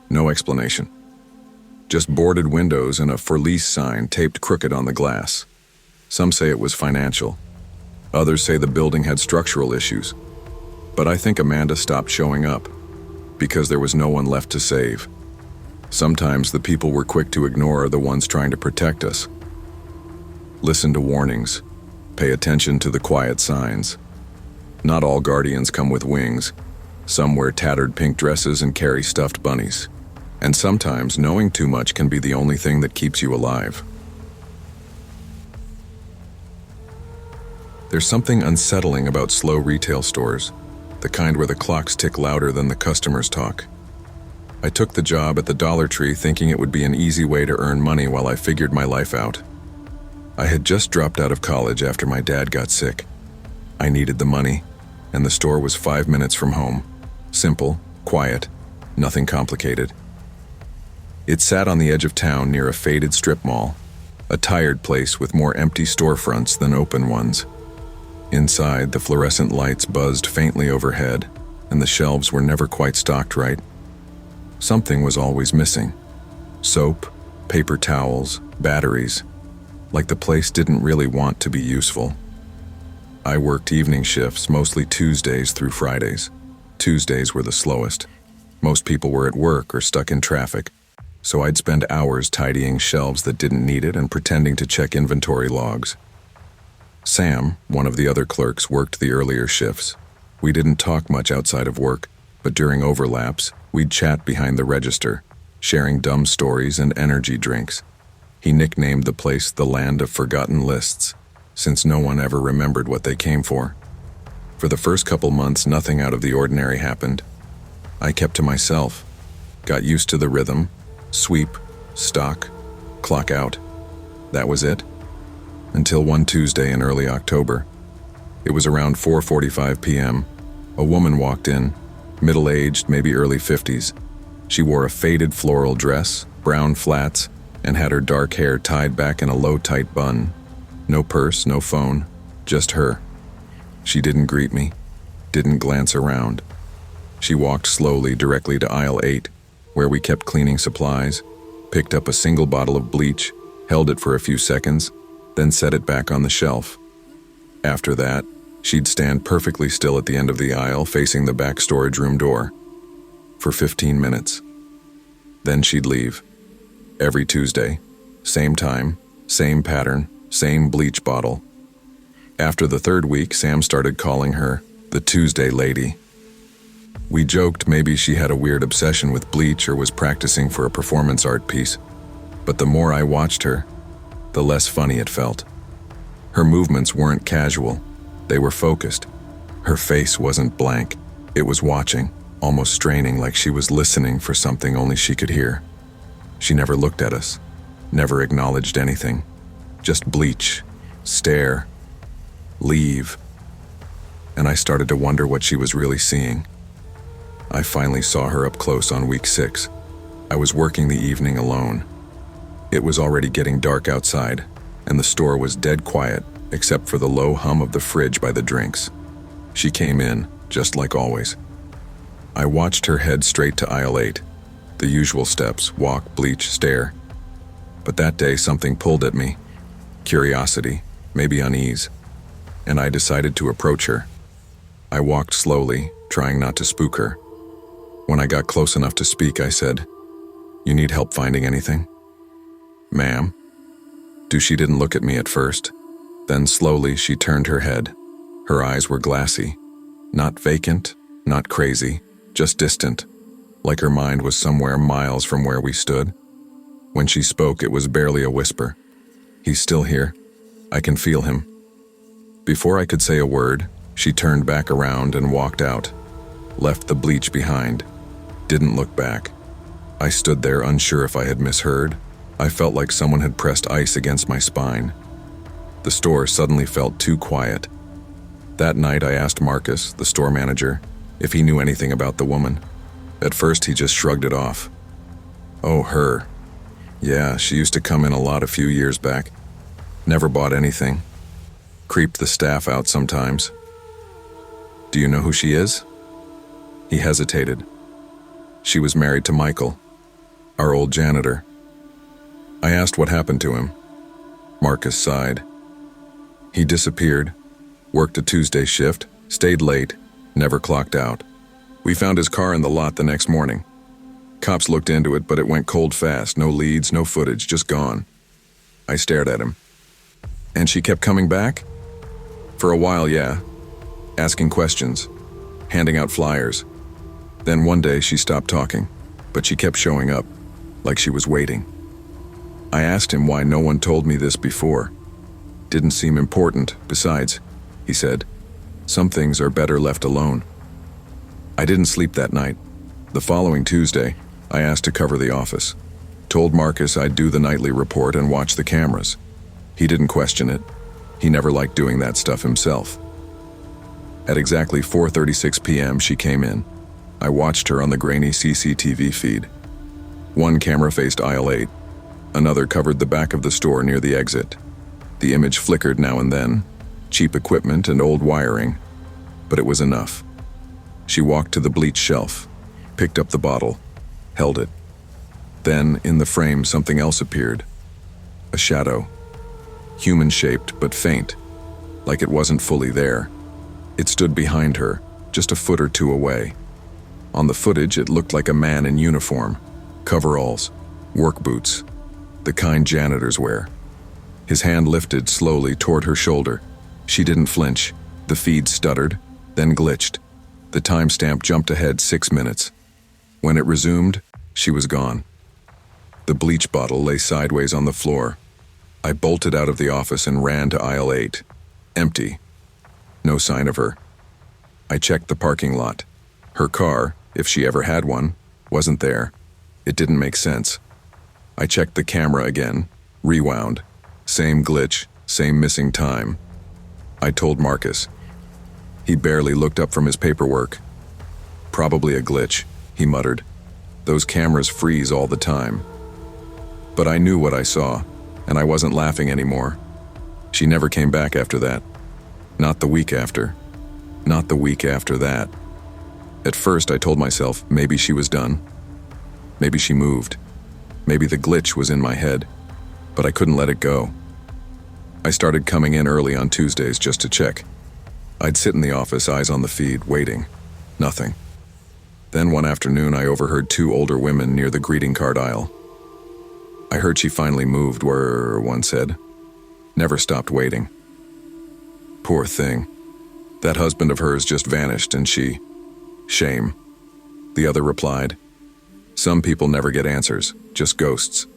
No explanation. Just boarded windows and a for lease sign taped crooked on the glass. Some say it was financial. Others say the building had structural issues. But I think Amanda stopped showing up because there was no one left to save. Sometimes the people we're quick to ignore are the ones trying to protect us. Listen to warnings. Pay attention to the quiet signs. Not all guardians come with wings. Some wear tattered pink dresses and carry stuffed bunnies. And sometimes knowing too much can be the only thing that keeps you alive. There's something unsettling about slow retail stores, the kind where the clocks tick louder than the customers talk. I took the job at the Dollar Tree thinking it would be an easy way to earn money while I figured my life out. I had just dropped out of college after my dad got sick. I needed the money, and the store was 5 minutes from home. Simple, quiet, nothing complicated. It sat on the edge of town near a faded strip mall, a tired place with more empty storefronts than open ones. Inside, the fluorescent lights buzzed faintly overhead, and the shelves were never quite stocked right. Something was always missing. Soap, paper towels, batteries. Like the place didn't really want to be useful. I worked evening shifts, mostly Tuesdays through Fridays. Tuesdays were the slowest. Most people were at work or stuck in traffic, so I'd spend hours tidying shelves that didn't need it and pretending to check inventory logs. Sam, one of the other clerks, worked the earlier shifts. We didn't talk much outside of work, but during overlaps, we'd chat behind the register, sharing dumb stories and energy drinks. He nicknamed the place the Land of Forgotten Lists, since no one ever remembered what they came for. For the first couple months, nothing out of the ordinary happened. I kept to myself, got used to the rhythm, sweep, stock, clock out. That was it. Until one Tuesday in early October. It was around 4:45 p.m. A woman walked in, middle-aged, maybe early 50s. She wore a faded floral dress, brown flats, and had her dark hair tied back in a low, tight bun. No purse, no phone, just her. She didn't greet me, didn't glance around. She walked slowly directly to aisle 8, where we kept cleaning supplies, picked up a single bottle of bleach, held it for a few seconds, then set it back on the shelf. After that, she'd stand perfectly still at the end of the aisle facing the back storage room door. For 15 minutes. Then she'd leave. Every Tuesday. Same time, same pattern, same bleach bottle. After the third week, Sam started calling her the Tuesday lady. We joked maybe she had a weird obsession with bleach or was practicing for a performance art piece. But the more I watched her, the less funny it felt. Her movements weren't casual. They were focused. Her face wasn't blank. It was watching, almost straining, like she was listening for something only she could hear. She never looked at us, never acknowledged anything. Just bleach, stare, leave. And I started to wonder what she was really seeing. I finally saw her up close on week 6. I was working the evening alone. It was already getting dark outside, and the store was dead quiet, except for the low hum of the fridge by the drinks. She came in, just like always. I watched her head straight to aisle 8. The usual steps, walk, bleach, stare. But that day something pulled at me. Curiosity, maybe unease. And I decided to approach her. I walked slowly, trying not to spook her. When I got close enough to speak, I said, "You need help finding anything?" "Ma'am?" She didn't look at me at first. Then slowly she turned her head. Her eyes were glassy. Not vacant, not crazy, just distant. Like her mind was somewhere miles from where we stood. When she spoke, it was barely a whisper. "He's still here. I can feel him." Before I could say a word, she turned back around and walked out. Left the bleach behind. Didn't look back. I stood there, unsure if I had misheard. I felt like someone had pressed ice against my spine. The store suddenly felt too quiet. That night I asked Marcus, the store manager, if he knew anything about the woman. At first he just shrugged it off. Oh, her. Yeah, she used to come in a lot a few years back. Never bought anything. Creeped the staff out sometimes. Do you know who she is? He hesitated. She was married to Michael, our old janitor. I asked what happened to him. Marcus sighed. He disappeared, worked a Tuesday shift, stayed late, never clocked out. We found his car in the lot the next morning. Cops looked into it, but it went cold fast. No leads, no footage, just gone. I stared at him. And she kept coming back? For a while, yeah. Asking questions, handing out flyers. Then one day she stopped talking, but she kept showing up, like she was waiting. I asked him why no one told me this before. Didn't seem important. Besides, he said, some things are better left alone. I didn't sleep that night. The following Tuesday, I asked to cover the office. Told Marcus I'd do the nightly report and watch the cameras. He didn't question it. He never liked doing that stuff himself. At exactly 4:36 p.m., she came in. I watched her on the grainy CCTV feed. One camera faced aisle 8. Another covered the back of the store near the exit. The image flickered now and then, cheap equipment and old wiring, but it was enough. She walked to the bleach shelf, picked up the bottle, held it. Then, in the frame, something else appeared. A shadow. Human-shaped but faint, like it wasn't fully there. It stood behind her, just a foot or two away. On the footage, it looked like a man in uniform, coveralls, work boots, the kind janitors wear. His hand lifted slowly toward her shoulder. She didn't flinch. The feed stuttered, then glitched. The timestamp jumped ahead 6 minutes. When it resumed, she was gone. The bleach bottle lay sideways on the floor. I bolted out of the office and ran to aisle 8. Empty. No sign of her. I checked the parking lot. Her car, if she ever had one, wasn't there. It didn't make sense. I checked the camera again, rewound. Same glitch, same missing time. I told Marcus. He barely looked up from his paperwork. Probably a glitch, he muttered. Those cameras freeze all the time. But I knew what I saw, and I wasn't laughing anymore. She never came back after that. Not the week after. Not the week after that. At first I told myself maybe she was done. Maybe she moved. Maybe the glitch was in my head. But I couldn't let it go. I started coming in early on Tuesdays just to check. I'd sit in the office, eyes on the feed, waiting. Nothing. Then one afternoon I overheard 2 older women near the greeting card aisle. I heard she finally moved, one said. Never stopped waiting. Poor thing. That husband of hers just vanished and she... Shame. The other replied. Some people never get answers, just ghosts.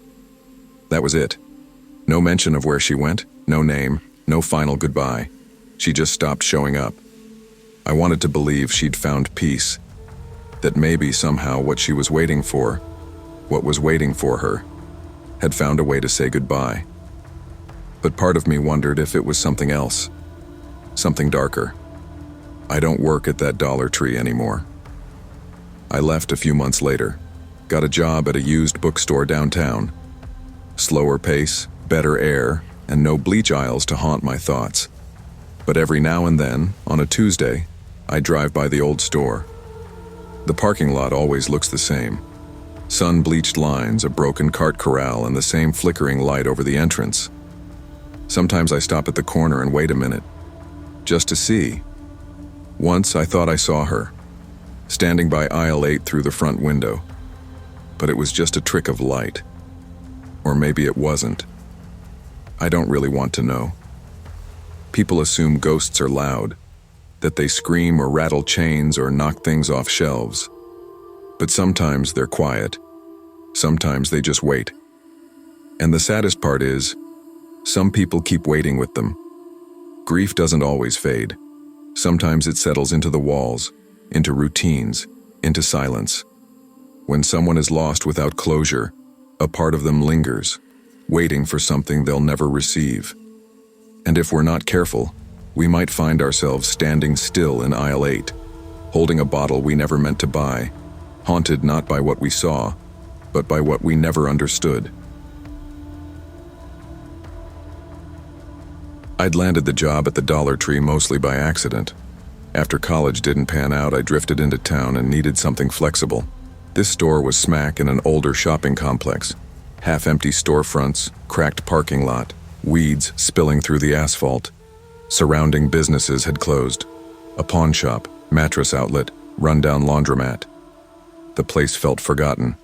That was it. No mention of where she went, no name, no final goodbye. She just stopped showing up. I wanted to believe she'd found peace. That maybe somehow what she was waiting for, what was waiting for her, had found a way to say goodbye. But part of me wondered if it was something else. Something darker. I don't work at that Dollar Tree anymore. I left a few months later. Got a job at a used bookstore downtown. Slower pace, better air, and no bleach aisles to haunt my thoughts. But every now and then, on a Tuesday, I drive by the old store. The parking lot always looks the same. Sun-bleached lines, a broken cart corral, and the same flickering light over the entrance. Sometimes I stop at the corner and wait a minute, just to see. Once I thought I saw her, standing by aisle 8 through the front window. But it was just a trick of light. Or maybe it wasn't. I don't really want to know. People assume ghosts are loud, that they scream or rattle chains or knock things off shelves. But sometimes they're quiet. Sometimes they just wait. And the saddest part is, some people keep waiting with them. Grief doesn't always fade. Sometimes it settles into the walls, into routines, into silence. When someone is lost without closure, a part of them lingers, waiting for something they'll never receive. And if we're not careful, we might find ourselves standing still in aisle 8, holding a bottle we never meant to buy, haunted not by what we saw, but by what we never understood. I'd landed the job at the Dollar Tree mostly by accident. After college didn't pan out, I drifted into town and needed something flexible. This store was smack in an older shopping complex. Half-empty storefronts, cracked parking lot, weeds spilling through the asphalt. Surrounding businesses had closed. A pawn shop, mattress outlet, rundown laundromat. The place felt forgotten.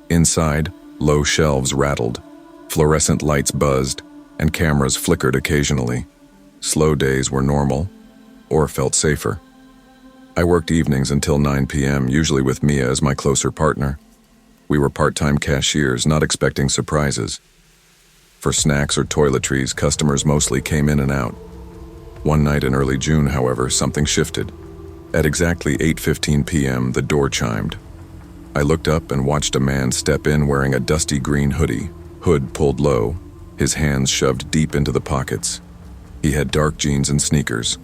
Inside, low shelves rattled, fluorescent lights buzzed, and cameras flickered occasionally. Slow days were normal, or felt safer. I worked evenings until 9 p.m., usually with Mia as my closer partner. We were part-time cashiers, not expecting surprises. For snacks or toiletries, customers mostly came in and out. One night in early June, however, something shifted. At exactly 8:15 p.m., the door chimed. I looked up and watched a man step in wearing a dusty green hoodie, hood pulled low, his hands shoved deep into the pockets. He had dark jeans and sneakers.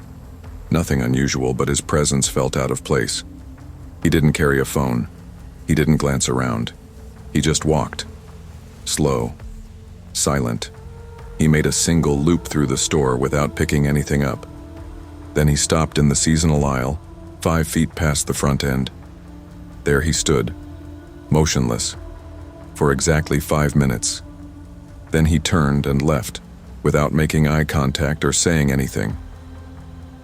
Nothing unusual, but his presence felt out of place. He didn't carry a phone. He didn't glance around. He just walked. Slow. Silent. He made a single loop through the store without picking anything up. Then he stopped in the seasonal aisle, 5 feet past the front end. There he stood, motionless, for exactly 5 minutes. Then he turned and left, without making eye contact or saying anything.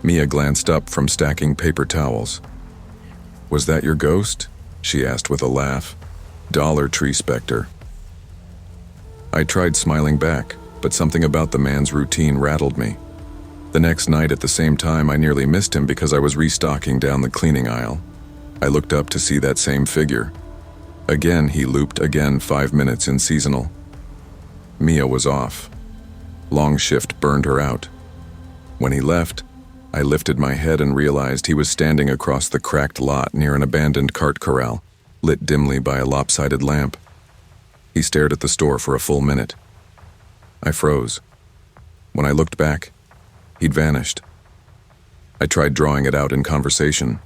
Mia glanced up from stacking paper towels. "Was that your ghost?" she asked with a laugh. "Dollar Tree specter." I tried smiling back, but something about the man's routine rattled me. The next night at the same time, I nearly missed him because I was restocking down the cleaning aisle. I looked up to see that same figure. Again he looped, again 5 minutes in seasonal. Mia was off. Long shift burned her out. When he left, I lifted my head and realized he was standing across the cracked lot near an abandoned cart corral, lit dimly by a lopsided lamp. He stared at the store for a full minute. I froze. When I looked back, he'd vanished. I tried drawing it out in conversation.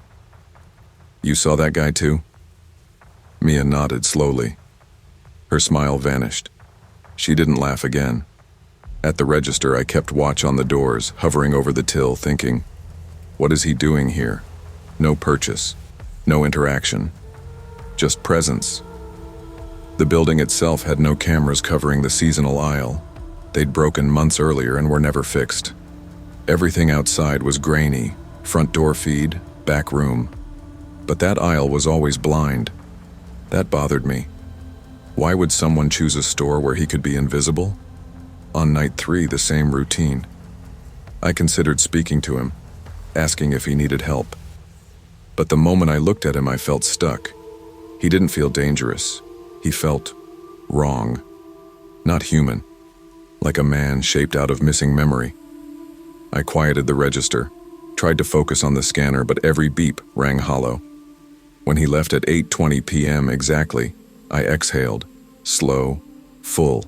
"You saw that guy too?" Mia nodded slowly. Her smile vanished. She didn't laugh again. At the register, I kept watch on the doors, hovering over the till, thinking, what is he doing here? No purchase, no interaction, just presence. The building itself had no cameras covering the seasonal aisle. They'd broken months earlier and were never fixed. Everything outside was grainy, front door feed, back room. But that aisle was always blind. That bothered me. Why would someone choose a store where he could be invisible? On night 3, the same routine. I considered speaking to him, asking if he needed help. But the moment I looked at him, I felt stuck. He didn't feel dangerous. He felt wrong. Not human. Like a man shaped out of missing memory. I quieted the register, tried to focus on the scanner, but every beep rang hollow. When he left at 8:20 p.m. exactly, I exhaled, slow, full.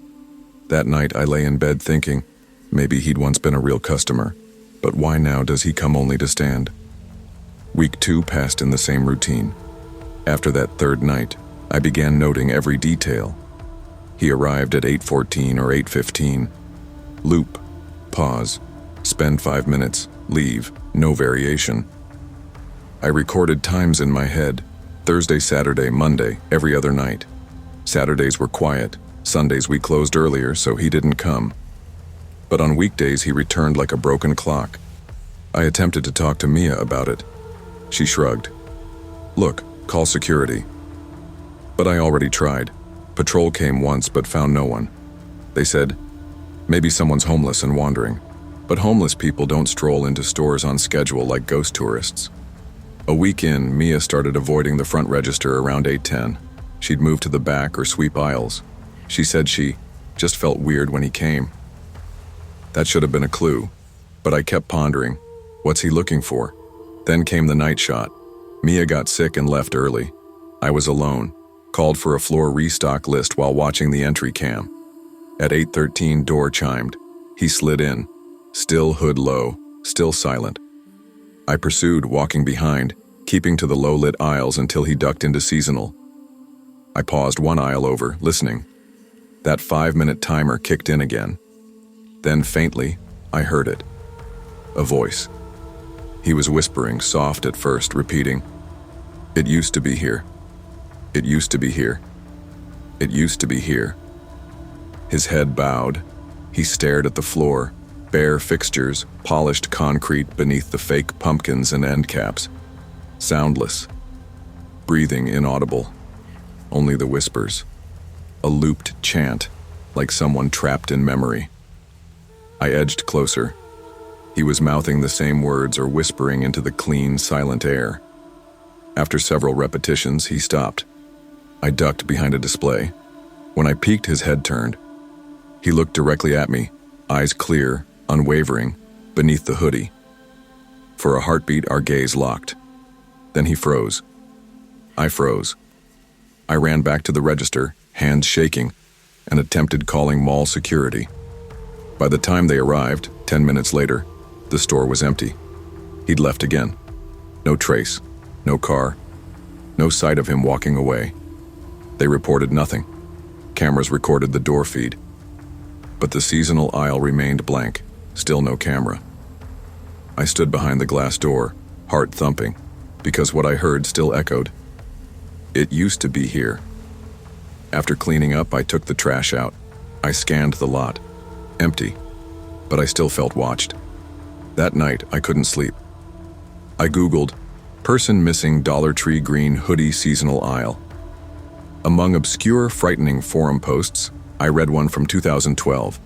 That night I lay in bed thinking, maybe he'd once been a real customer, but why now does he come only to stand? Week 2 passed in the same routine. After that third night, I began noting every detail. He arrived at 8:14 or 8:15. Loop, pause, spend 5 minutes, leave, no variation. I recorded times in my head, Thursday, Saturday, Monday, every other night. Saturdays were quiet, Sundays we closed earlier, so he didn't come. But on weekdays he returned like a broken clock. I attempted to talk to Mia about it. She shrugged. Look, call security. But I already tried. Patrol came once but found no one. They said, maybe someone's homeless and wandering. But homeless people don't stroll into stores on schedule like ghost tourists. A week in, Mia started avoiding the front register around 8:10. She'd move to the back or sweep aisles. She said she just felt weird when he came. That should have been a clue, but I kept pondering, what's he looking for? Then came the night shot. Mia got sick and left early. I was alone, called for a floor restock list while watching the entry cam. At 8:13, door chimed. He slid in, still hood low, still silent. I pursued, walking behind, keeping to the low-lit aisles until he ducked into seasonal. I paused one aisle over, listening. That 5-minute timer kicked in again. Then faintly, I heard it. A voice. He was whispering, soft at first, repeating, "It used to be here. It used to be here. It used to be here." His head bowed. He stared at the floor, bare fixtures, polished concrete beneath the fake pumpkins and end caps. Soundless. Breathing inaudible. Only the whispers. A looped chant, like someone trapped in memory. I edged closer. He was mouthing the same words or whispering into the clean, silent air. After several repetitions, he stopped. I ducked behind a display. When I peeked, his head turned. He looked directly at me, eyes clear, unwavering, beneath the hoodie. For a heartbeat, our gaze locked. Then he froze. I froze. I ran back to the register, hands shaking, and attempted calling mall security. By the time they arrived, 10 minutes later, the store was empty. He'd left again. No trace, no car, no sight of him walking away. They reported nothing. Cameras recorded the door feed. But the seasonal aisle remained blank, still no camera. I stood behind the glass door, heart thumping, because what I heard still echoed. It used to be here. After cleaning up, I took the trash out. I scanned the lot. Empty. But I still felt watched. That night, I couldn't sleep. I Googled, "person missing Dollar Tree green hoodie seasonal aisle." Among obscure, frightening forum posts, I read one from 2012.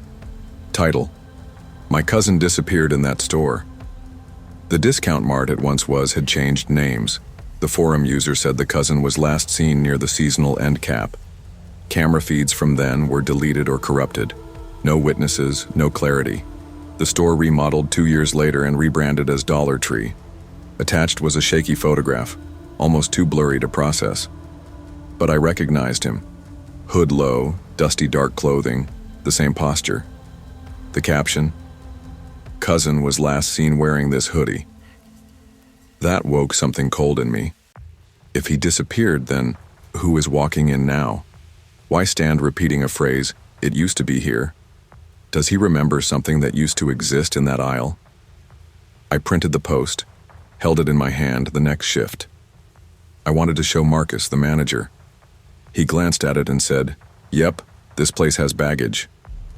Title: "My cousin disappeared in that store." The discount mart it once was had changed names. The forum user said the cousin was last seen near the seasonal end cap. Camera feeds from then were deleted or corrupted. No witnesses, no clarity. The store remodeled 2 years later and rebranded as Dollar Tree. Attached was a shaky photograph, almost too blurry to process. But I recognized him. Hood low, dusty dark clothing, the same posture. The caption: "Cousin was last seen wearing this hoodie." That woke something cold in me. If he disappeared, then who is walking in now? Why stand repeating a phrase, "It used to be here"? Does he remember something that used to exist in that aisle? I printed the post, held it in my hand the next shift. I wanted to show Marcus, the manager. He glanced at it and said, "Yep, this place has baggage."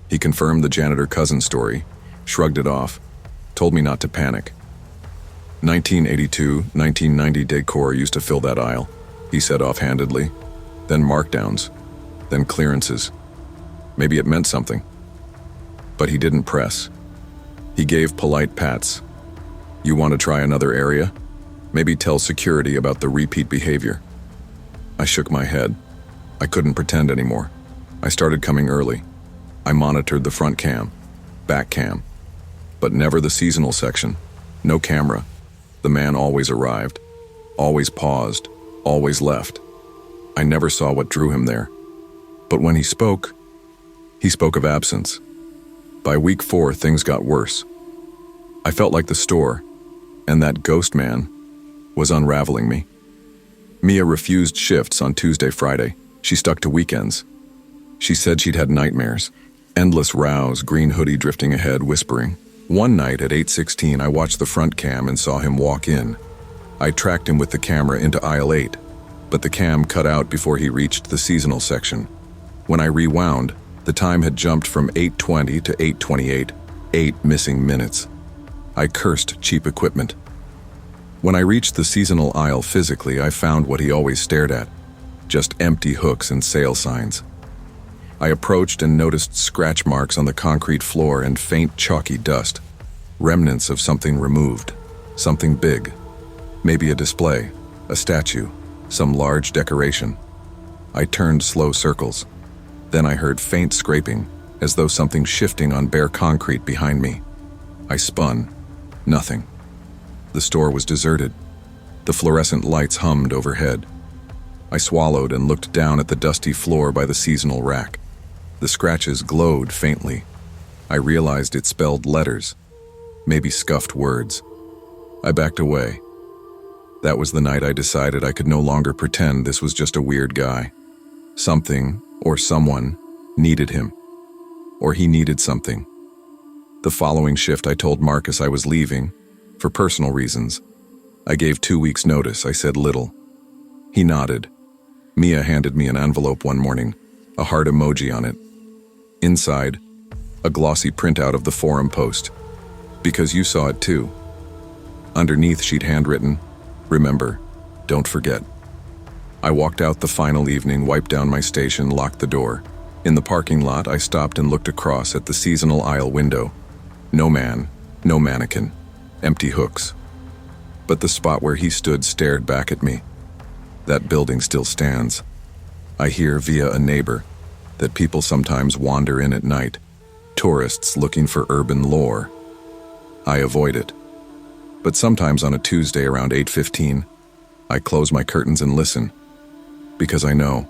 He confirmed the janitor cousin story, shrugged it off, told me not to panic. 1982, 1990 decor used to fill that aisle, he said offhandedly. Then markdowns, then clearances. Maybe it meant something. But he didn't press. He gave polite pats. "You want to try another area? Maybe tell security about the repeat behavior." I shook my head. I couldn't pretend anymore. I started coming early. I monitored the front cam, back cam, but never the seasonal section. No camera. The man always arrived, always paused, always left. I never saw what drew him there. But when he spoke of absence. By week 4, things got worse. I felt like the store, and that ghost man, was unraveling me. Mia refused shifts on Tuesday, Friday. She stuck to weekends. She said she'd had nightmares. Endless rows, green hoodie drifting ahead, whispering. One night at 8:16, I watched the front cam and saw him walk in. I tracked him with the camera into aisle 8, but the cam cut out before he reached the seasonal section. When I rewound, the time had jumped from 8:20 to 8:28, 8 missing minutes. I cursed cheap equipment. When I reached the seasonal aisle physically, I found what he always stared at, just empty hooks and sale signs. I approached and noticed scratch marks on the concrete floor and faint chalky dust, remnants of something removed, something big, maybe a display, a statue, some large decoration. I turned slow circles. Then I heard faint scraping, as though something shifting on bare concrete behind me. I spun. Nothing. The store was deserted. The fluorescent lights hummed overhead. I swallowed and looked down at the dusty floor by the seasonal rack. The scratches glowed faintly. I realized it spelled letters, maybe scuffed words. I backed away. That was the night I decided I could no longer pretend this was just a weird guy. Something, or someone, needed him. Or he needed something. The following shift I told Marcus I was leaving, for personal reasons. I gave 2 weeks' notice. I said little. He nodded. Mia handed me an envelope one morning, a heart emoji on it. Inside, a glossy printout of the forum post. Because you saw it too. Underneath she'd handwritten, "Remember, don't forget." I walked out the final evening, wiped down my station, locked the door. In the parking lot, I stopped and looked across at the seasonal aisle window. No man, no mannequin, empty hooks. But the spot where he stood stared back at me. That building still stands. I hear via a neighbor that people sometimes wander in at night, tourists looking for urban lore. I avoid it. But sometimes on a Tuesday around 8:15, I close my curtains and listen, because I know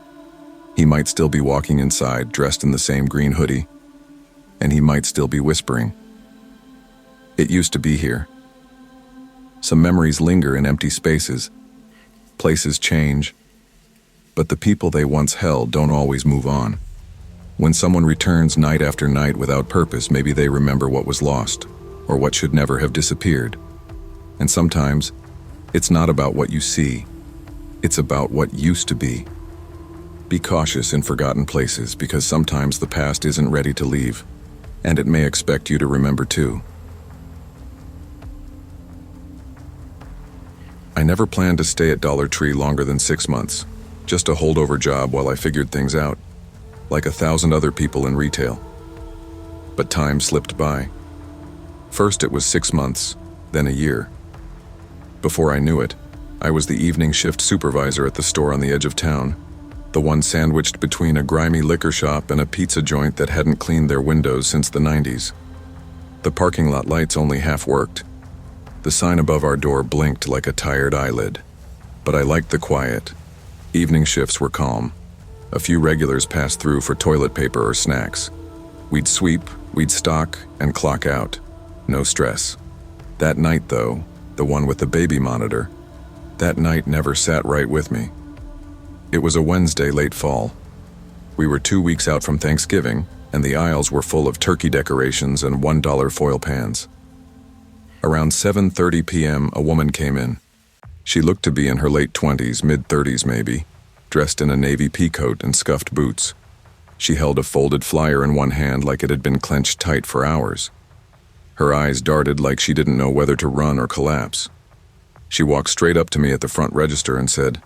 he might still be walking inside dressed in the same green hoodie, and he might still be whispering. It used to be here. Some memories linger in empty spaces. Places change, but the people they once held don't always move on. When someone returns night after night without purpose, maybe they remember what was lost, or what should never have disappeared. And sometimes, it's not about what you see, it's about what used to be. Be cautious in forgotten places, because sometimes the past isn't ready to leave, and it may expect you to remember too. I never planned to stay at Dollar Tree longer than 6 months, just a holdover job while I figured things out, like 1,000 other people in retail. But time slipped by. First it was 6 months, then a year. Before I knew it, I was the evening shift supervisor at the store on the edge of town, the one sandwiched between a grimy liquor shop and a pizza joint that hadn't cleaned their windows since the 90s. The parking lot lights only half worked. The sign above our door blinked like a tired eyelid. But I liked the quiet. Evening shifts were calm. A few regulars passed through for toilet paper or snacks. We'd sweep, we'd stock, and clock out. No stress. That night, though, the one with the baby monitor, that night never sat right with me. It was a Wednesday late fall. We were 2 weeks out from Thanksgiving, and the aisles were full of turkey decorations and $1 foil pans. Around 7:30 p.m., a woman came in. She looked to be in her late 20s, mid-30s maybe, dressed in a navy peacoat and scuffed boots. She held a folded flyer in one hand like it had been clenched tight for hours. Her eyes darted like she didn't know whether to run or collapse. She walked straight up to me at the front register and said,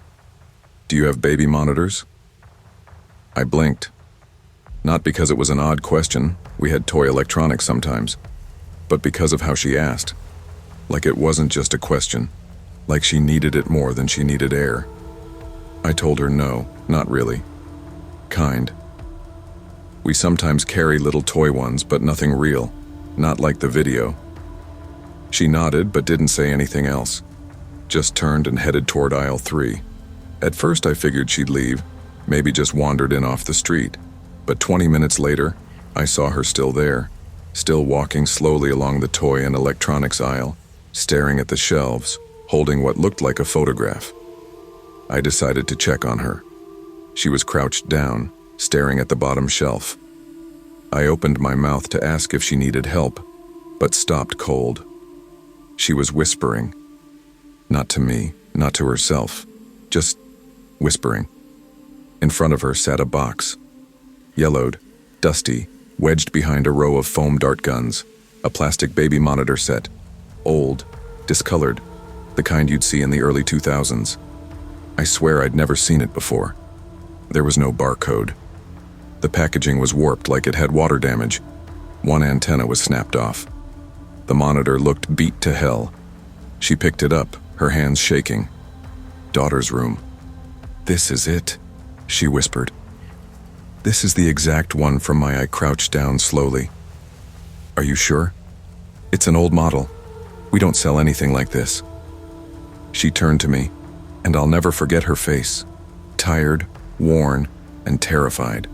"Do you have baby monitors?" I blinked. Not because it was an odd question, we had toy electronics sometimes, but because of how she asked. Like it wasn't just a question, like she needed it more than she needed air. I told her no, not really. Kind. We sometimes carry little toy ones, but nothing real, not like the video. She nodded but didn't say anything else, just turned and headed toward aisle 3. At first I figured she'd leave, maybe just wandered in off the street, but 20 minutes later, I saw her still there, still walking slowly along the toy and electronics aisle, staring at the shelves, holding what looked like a photograph. I decided to check on her. She was crouched down, staring at the bottom shelf. I opened my mouth to ask if she needed help, but stopped cold. She was whispering. Not to me, not to herself, just whispering. In front of her sat a box. Yellowed, dusty, wedged behind a row of foam dart guns, a plastic baby monitor set. Old, discolored, the kind you'd see in the early 2000s. I swear I'd never seen it before. There was no barcode. The packaging was warped like it had water damage. One antenna was snapped off. The monitor looked beat to hell. She picked it up, her hands shaking. Daughter's room. "This is it," she whispered. "This is the exact one from my." I crouched down slowly. "Are you sure? It's an old model. We don't sell anything like this." She turned to me, and I'll never forget her face. tired, worn, and terrified.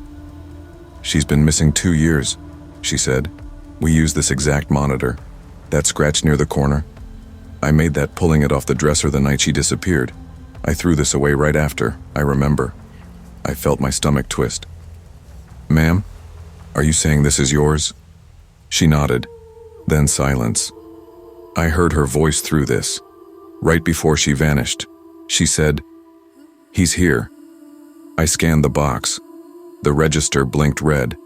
"She's been missing 2 years," she said. "We use this exact monitor. That scratch near the corner. I made that pulling it off the dresser the night she disappeared. I threw this away right after, I remember." I felt my stomach twist. "Ma'am, are you saying this is yours?" She nodded, then silence. I heard her voice through this. Right before she vanished, she said, "He's here." I scanned the box. The register blinked red.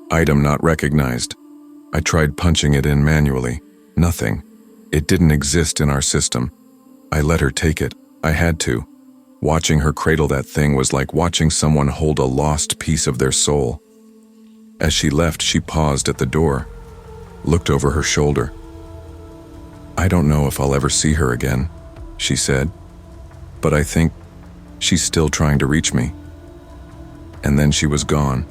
Item not recognized. I tried punching it in manually. Nothing. It didn't exist in our system. I let her take it. I had to. Watching her cradle that thing was like watching someone hold a lost piece of their soul. As she left, she paused at the door, looked over her shoulder. "I don't know if I'll ever see her again," she said, "but I think she's still trying to reach me." And then she was gone.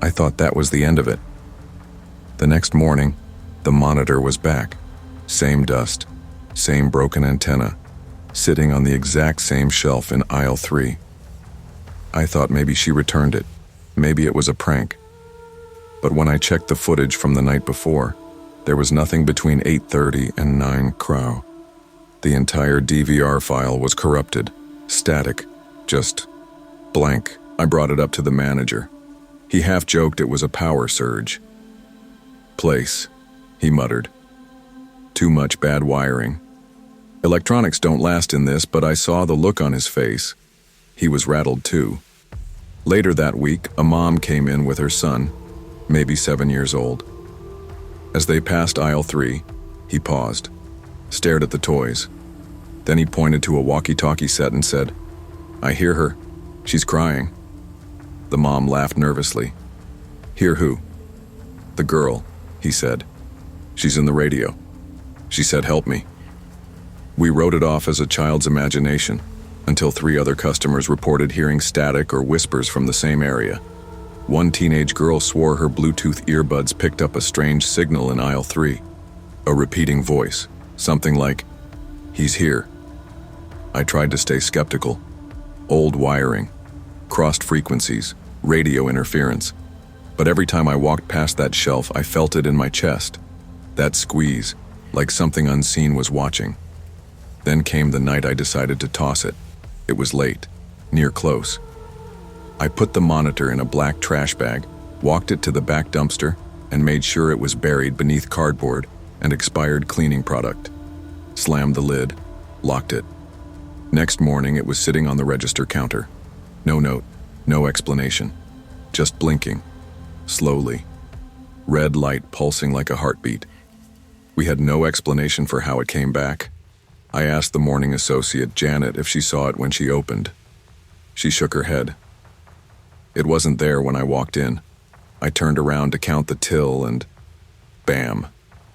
I thought that was the end of it. The next morning, the monitor was back. Same dust, same broken antenna, sitting on the exact same shelf in aisle 3. I thought maybe she returned it. Maybe it was a prank. But when I checked the footage from the night before, there was nothing between 8:30 and 9 crow. The entire DVR file was corrupted, static, just blank. I brought it up to the manager. He half joked it was a power surge. "Place," he muttered. "Too much bad wiring. Electronics don't last in this," but I saw the look on his face. He was rattled too. Later that week, a mom came in with her son, maybe 7 years old. As they passed aisle 3, he paused, stared at the toys. Then he pointed to a walkie-talkie set and said, "I hear her. She's crying." The mom laughed nervously. "Hear who?" "The girl," he said. "She's in the radio. She said help me." We wrote it off as a child's imagination until 3 other customers reported hearing static or whispers from the same area. One teenage girl swore her Bluetooth earbuds picked up a strange signal in aisle 3. A repeating voice, something like, "He's here." I tried to stay skeptical. Old wiring, crossed frequencies, radio interference. But every time I walked past that shelf, I felt it in my chest. That squeeze, like something unseen was watching. Then came the night I decided to toss it. It was late, near close. I put the monitor in a black trash bag, walked it to the back dumpster, and made sure it was buried beneath cardboard and expired cleaning product. Slammed the lid, locked it. Next morning, it was sitting on the register counter. No note, no explanation. Just blinking, slowly. Red light pulsing like a heartbeat. We had no explanation for how it came back. I asked the morning associate, Janet, if she saw it when she opened. She shook her head. It wasn't there when I walked in. I turned around to count the till and bam,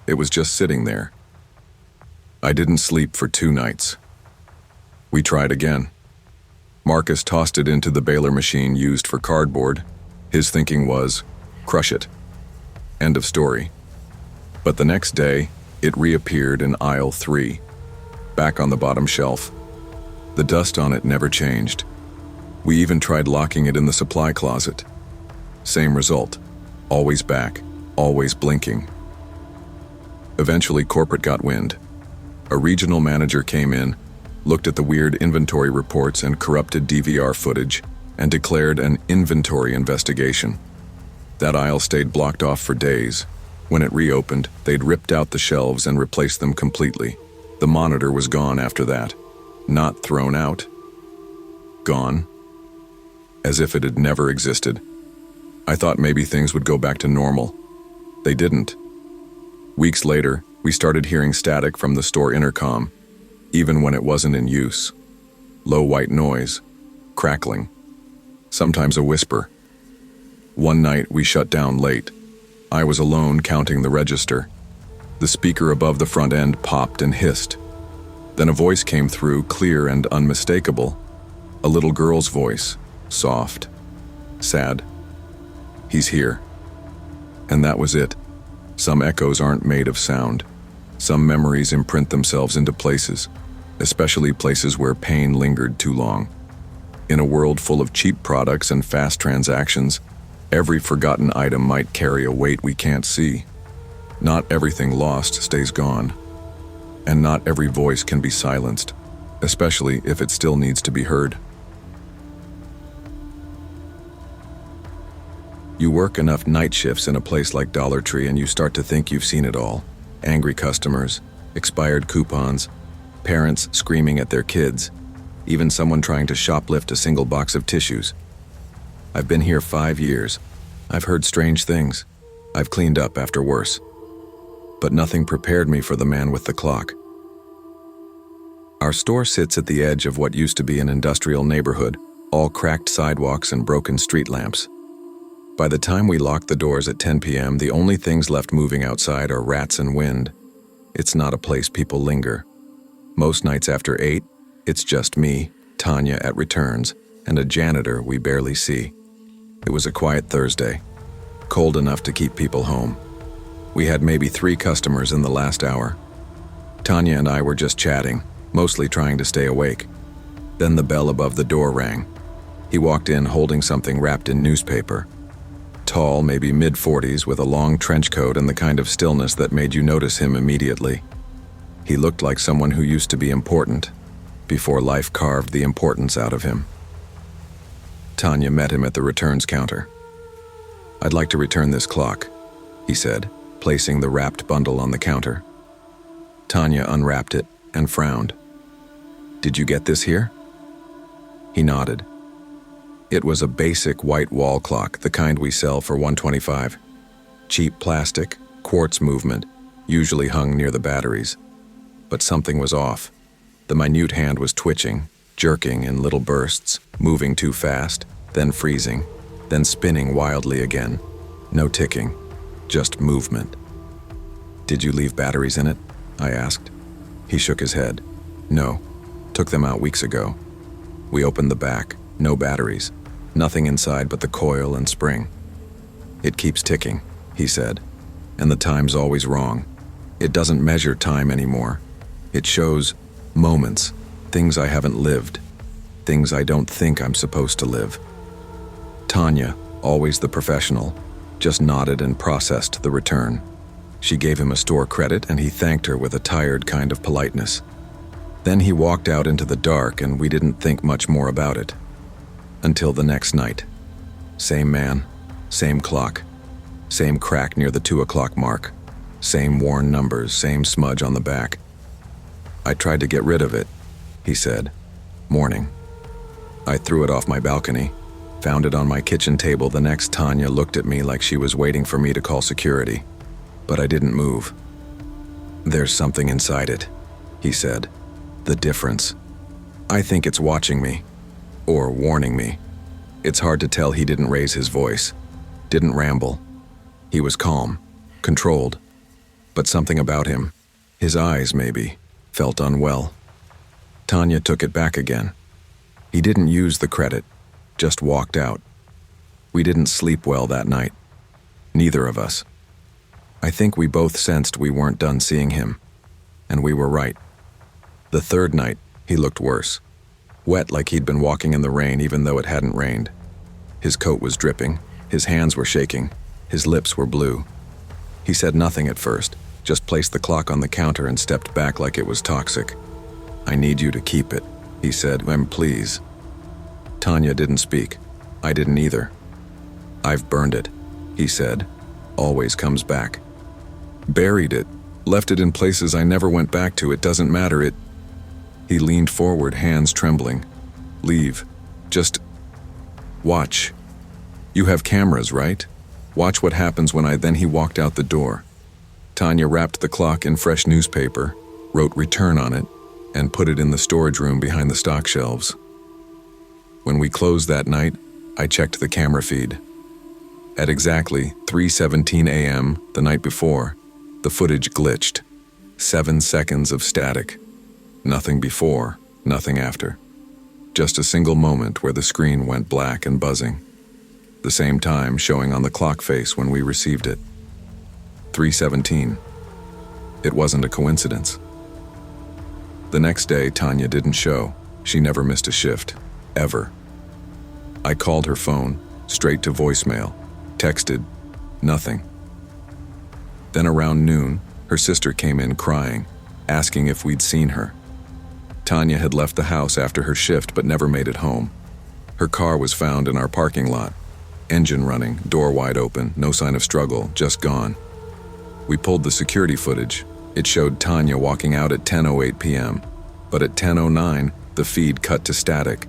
it was just sitting there. I didn't sleep for 2 nights. We tried again. Marcus tossed it into the baler machine used for cardboard. His thinking was, crush it. End of story. But the next day, it reappeared in aisle 3, back on the bottom shelf. The dust on it never changed. We even tried locking it in the supply closet. Same result. Always back, always blinking. Eventually, corporate got wind. A regional manager came in, looked at the weird inventory reports and corrupted DVR footage, and declared an inventory investigation. That aisle stayed blocked off for days. When it reopened, they'd ripped out the shelves and replaced them completely. The monitor was gone after that. Not thrown out. Gone. As if it had never existed. I thought maybe things would go back to normal. They didn't. Weeks later, we started hearing static from the store intercom, even when it wasn't in use. Low white noise, crackling, sometimes a whisper. One night, we shut down late. I was alone counting the register. The speaker above the front end popped and hissed. Then a voice came through, clear and unmistakable. A little girl's voice, soft, sad. He's here. And that was it. Some echoes aren't made of sound. Some memories imprint themselves into places, especially places where pain lingered too long. In a world full of cheap products and fast transactions, every forgotten item might carry a weight we can't see. Not everything lost stays gone, and not every voice can be silenced, especially if it still needs to be heard. You work enough night shifts in a place like Dollar Tree and you start to think you've seen it all. Angry customers, expired coupons, parents screaming at their kids, even someone trying to shoplift a single box of tissues. I've been here 5 years. I've heard strange things. I've cleaned up after worse. But nothing prepared me for the man with the clock. Our store sits at the edge of what used to be an industrial neighborhood, all cracked sidewalks and broken street lamps. By the time we lock the doors at 10 p.m., the only things left moving outside are rats and wind. It's not a place people linger. Most nights after 8, it's just me, Tanya at returns, and a janitor we barely see. It was a quiet Thursday, cold enough to keep people home. We had maybe 3 customers in the last hour. Tanya and I were just chatting, mostly trying to stay awake. Then the bell above the door rang. He walked in holding something wrapped in newspaper. Tall, maybe mid-40s, with a long trench coat and the kind of stillness that made you notice him immediately. He looked like someone who used to be important, before life carved the importance out of him. Tanya met him at the returns counter. "I'd like to return this clock," he said, placing the wrapped bundle on the counter. Tanya unwrapped it and frowned. "Did you get this here?" He nodded. It was a basic white wall clock, the kind we sell for $125. Cheap plastic, quartz movement, usually hung near the batteries. But something was off. The minute hand was twitching, jerking in little bursts, moving too fast, then freezing, then spinning wildly again. No ticking, just movement. "Did you leave batteries in it?" I asked. He shook his head. "No, took them out weeks ago." We opened the back, no batteries. Nothing inside but the coil and spring. "It keeps ticking," he said, "and the time's always wrong. It doesn't measure time anymore. It shows moments, things I haven't lived, things I don't think I'm supposed to live." Tanya, always the professional, just nodded and processed the return. She gave him a store credit and he thanked her with a tired kind of politeness. Then he walked out into the dark and we didn't think much more about it. Until the next night. Same man, same clock, same crack near the 2 o'clock mark, same worn numbers, same smudge on the back. "I tried to get rid of it," he said. Morning. I threw it off my balcony, found it on my kitchen table. The next, Tanya looked at me like she was waiting for me to call security. But I didn't move. "There's something inside it," he said. "The difference. I think it's watching me. Or warning me." It's hard to tell. He didn't raise his voice, didn't ramble. He was calm, controlled. But something about him, his eyes maybe, felt unwell. Tanya took it back again. He didn't use the credit, just walked out. We didn't sleep well that night. Neither of us. I think we both sensed we weren't done seeing him. And we were right. The third night, he looked worse. Wet like he'd been walking in the rain even though it hadn't rained. His coat was dripping, his hands were shaking, his lips were blue. He said nothing at first, just placed the clock on the counter and stepped back like it was toxic. "I need you to keep it," he said, "please." Tanya didn't speak. I didn't either. "I've burned it," he said. "Always comes back." "Buried it, left it in places I never went back to. It doesn't matter, it..." He leaned forward, hands trembling. "Leave. Just watch. You have cameras, right? Watch what happens when I..." Then he walked out the door. Tanya wrapped the clock in fresh newspaper, wrote return on it, and put it in the storage room behind the stock shelves. When we closed that night, I checked the camera feed. At exactly 3:17 a.m. the night before, the footage glitched. 7 seconds of static. Nothing before, nothing after. Just a single moment where the screen went black and buzzing. The same time showing on the clock face when we received it. 3:17. It wasn't a coincidence. The next day, Tanya didn't show. She never missed a shift. Ever. I called her phone, straight to voicemail, texted, nothing. Then around noon, her sister came in crying, asking if we'd seen her. Tanya had left the house after her shift but never made it home. Her car was found in our parking lot. Engine running, door wide open, no sign of struggle, just gone. We pulled the security footage. It showed Tanya walking out at 10:08 p.m., but at 10:09, the feed cut to static.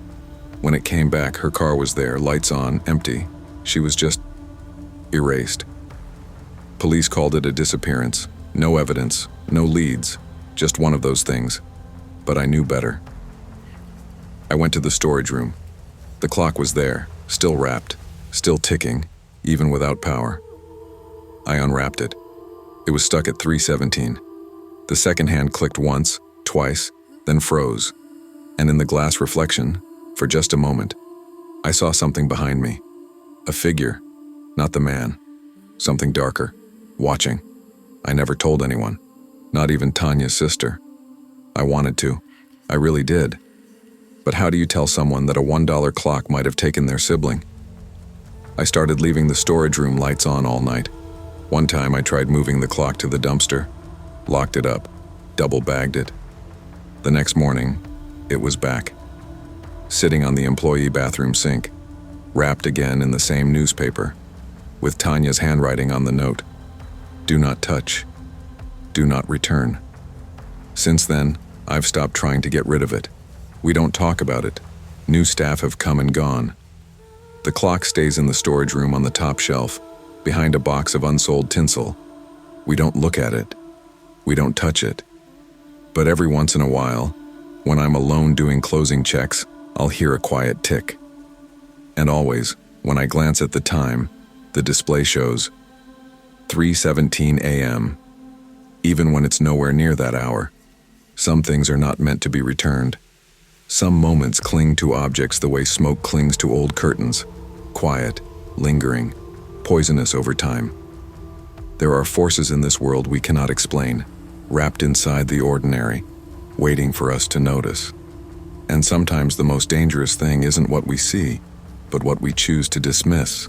When it came back, her car was there, lights on, empty. She was just erased. Police called it a disappearance. No evidence, no leads, just one of those things. But I knew better. I went to the storage room. The clock was there, still wrapped, still ticking, even without power. I unwrapped it. It was stuck at 3:17. The second hand clicked once, twice, then froze. And in the glass reflection, for just a moment, I saw something behind me. A figure, not the man. Something darker, watching. I never told anyone, not even Tanya's sister. I wanted to. I really did. But how do you tell someone that a $1 clock might have taken their sibling? I started leaving the storage room lights on all night. One time I tried moving the clock to the dumpster, locked it up, double-bagged it. The next morning, it was back, sitting on the employee bathroom sink, wrapped again in the same newspaper, with Tanya's handwriting on the note. Do not touch. Do not return. Since then, I've stopped trying to get rid of it. We don't talk about it. New staff have come and gone. The clock stays in the storage room on the top shelf, behind a box of unsold tinsel. We don't look at it. We don't touch it. But every once in a while, when I'm alone doing closing checks, I'll hear a quiet tick. And always, when I glance at the time, the display shows 3:17 a.m. Even when it's nowhere near that hour. Some things are not meant to be returned. Some moments cling to objects the way smoke clings to old curtains, quiet, lingering, poisonous over time. There are forces in this world we cannot explain, wrapped inside the ordinary, waiting for us to notice. And sometimes the most dangerous thing isn't what we see, but what we choose to dismiss.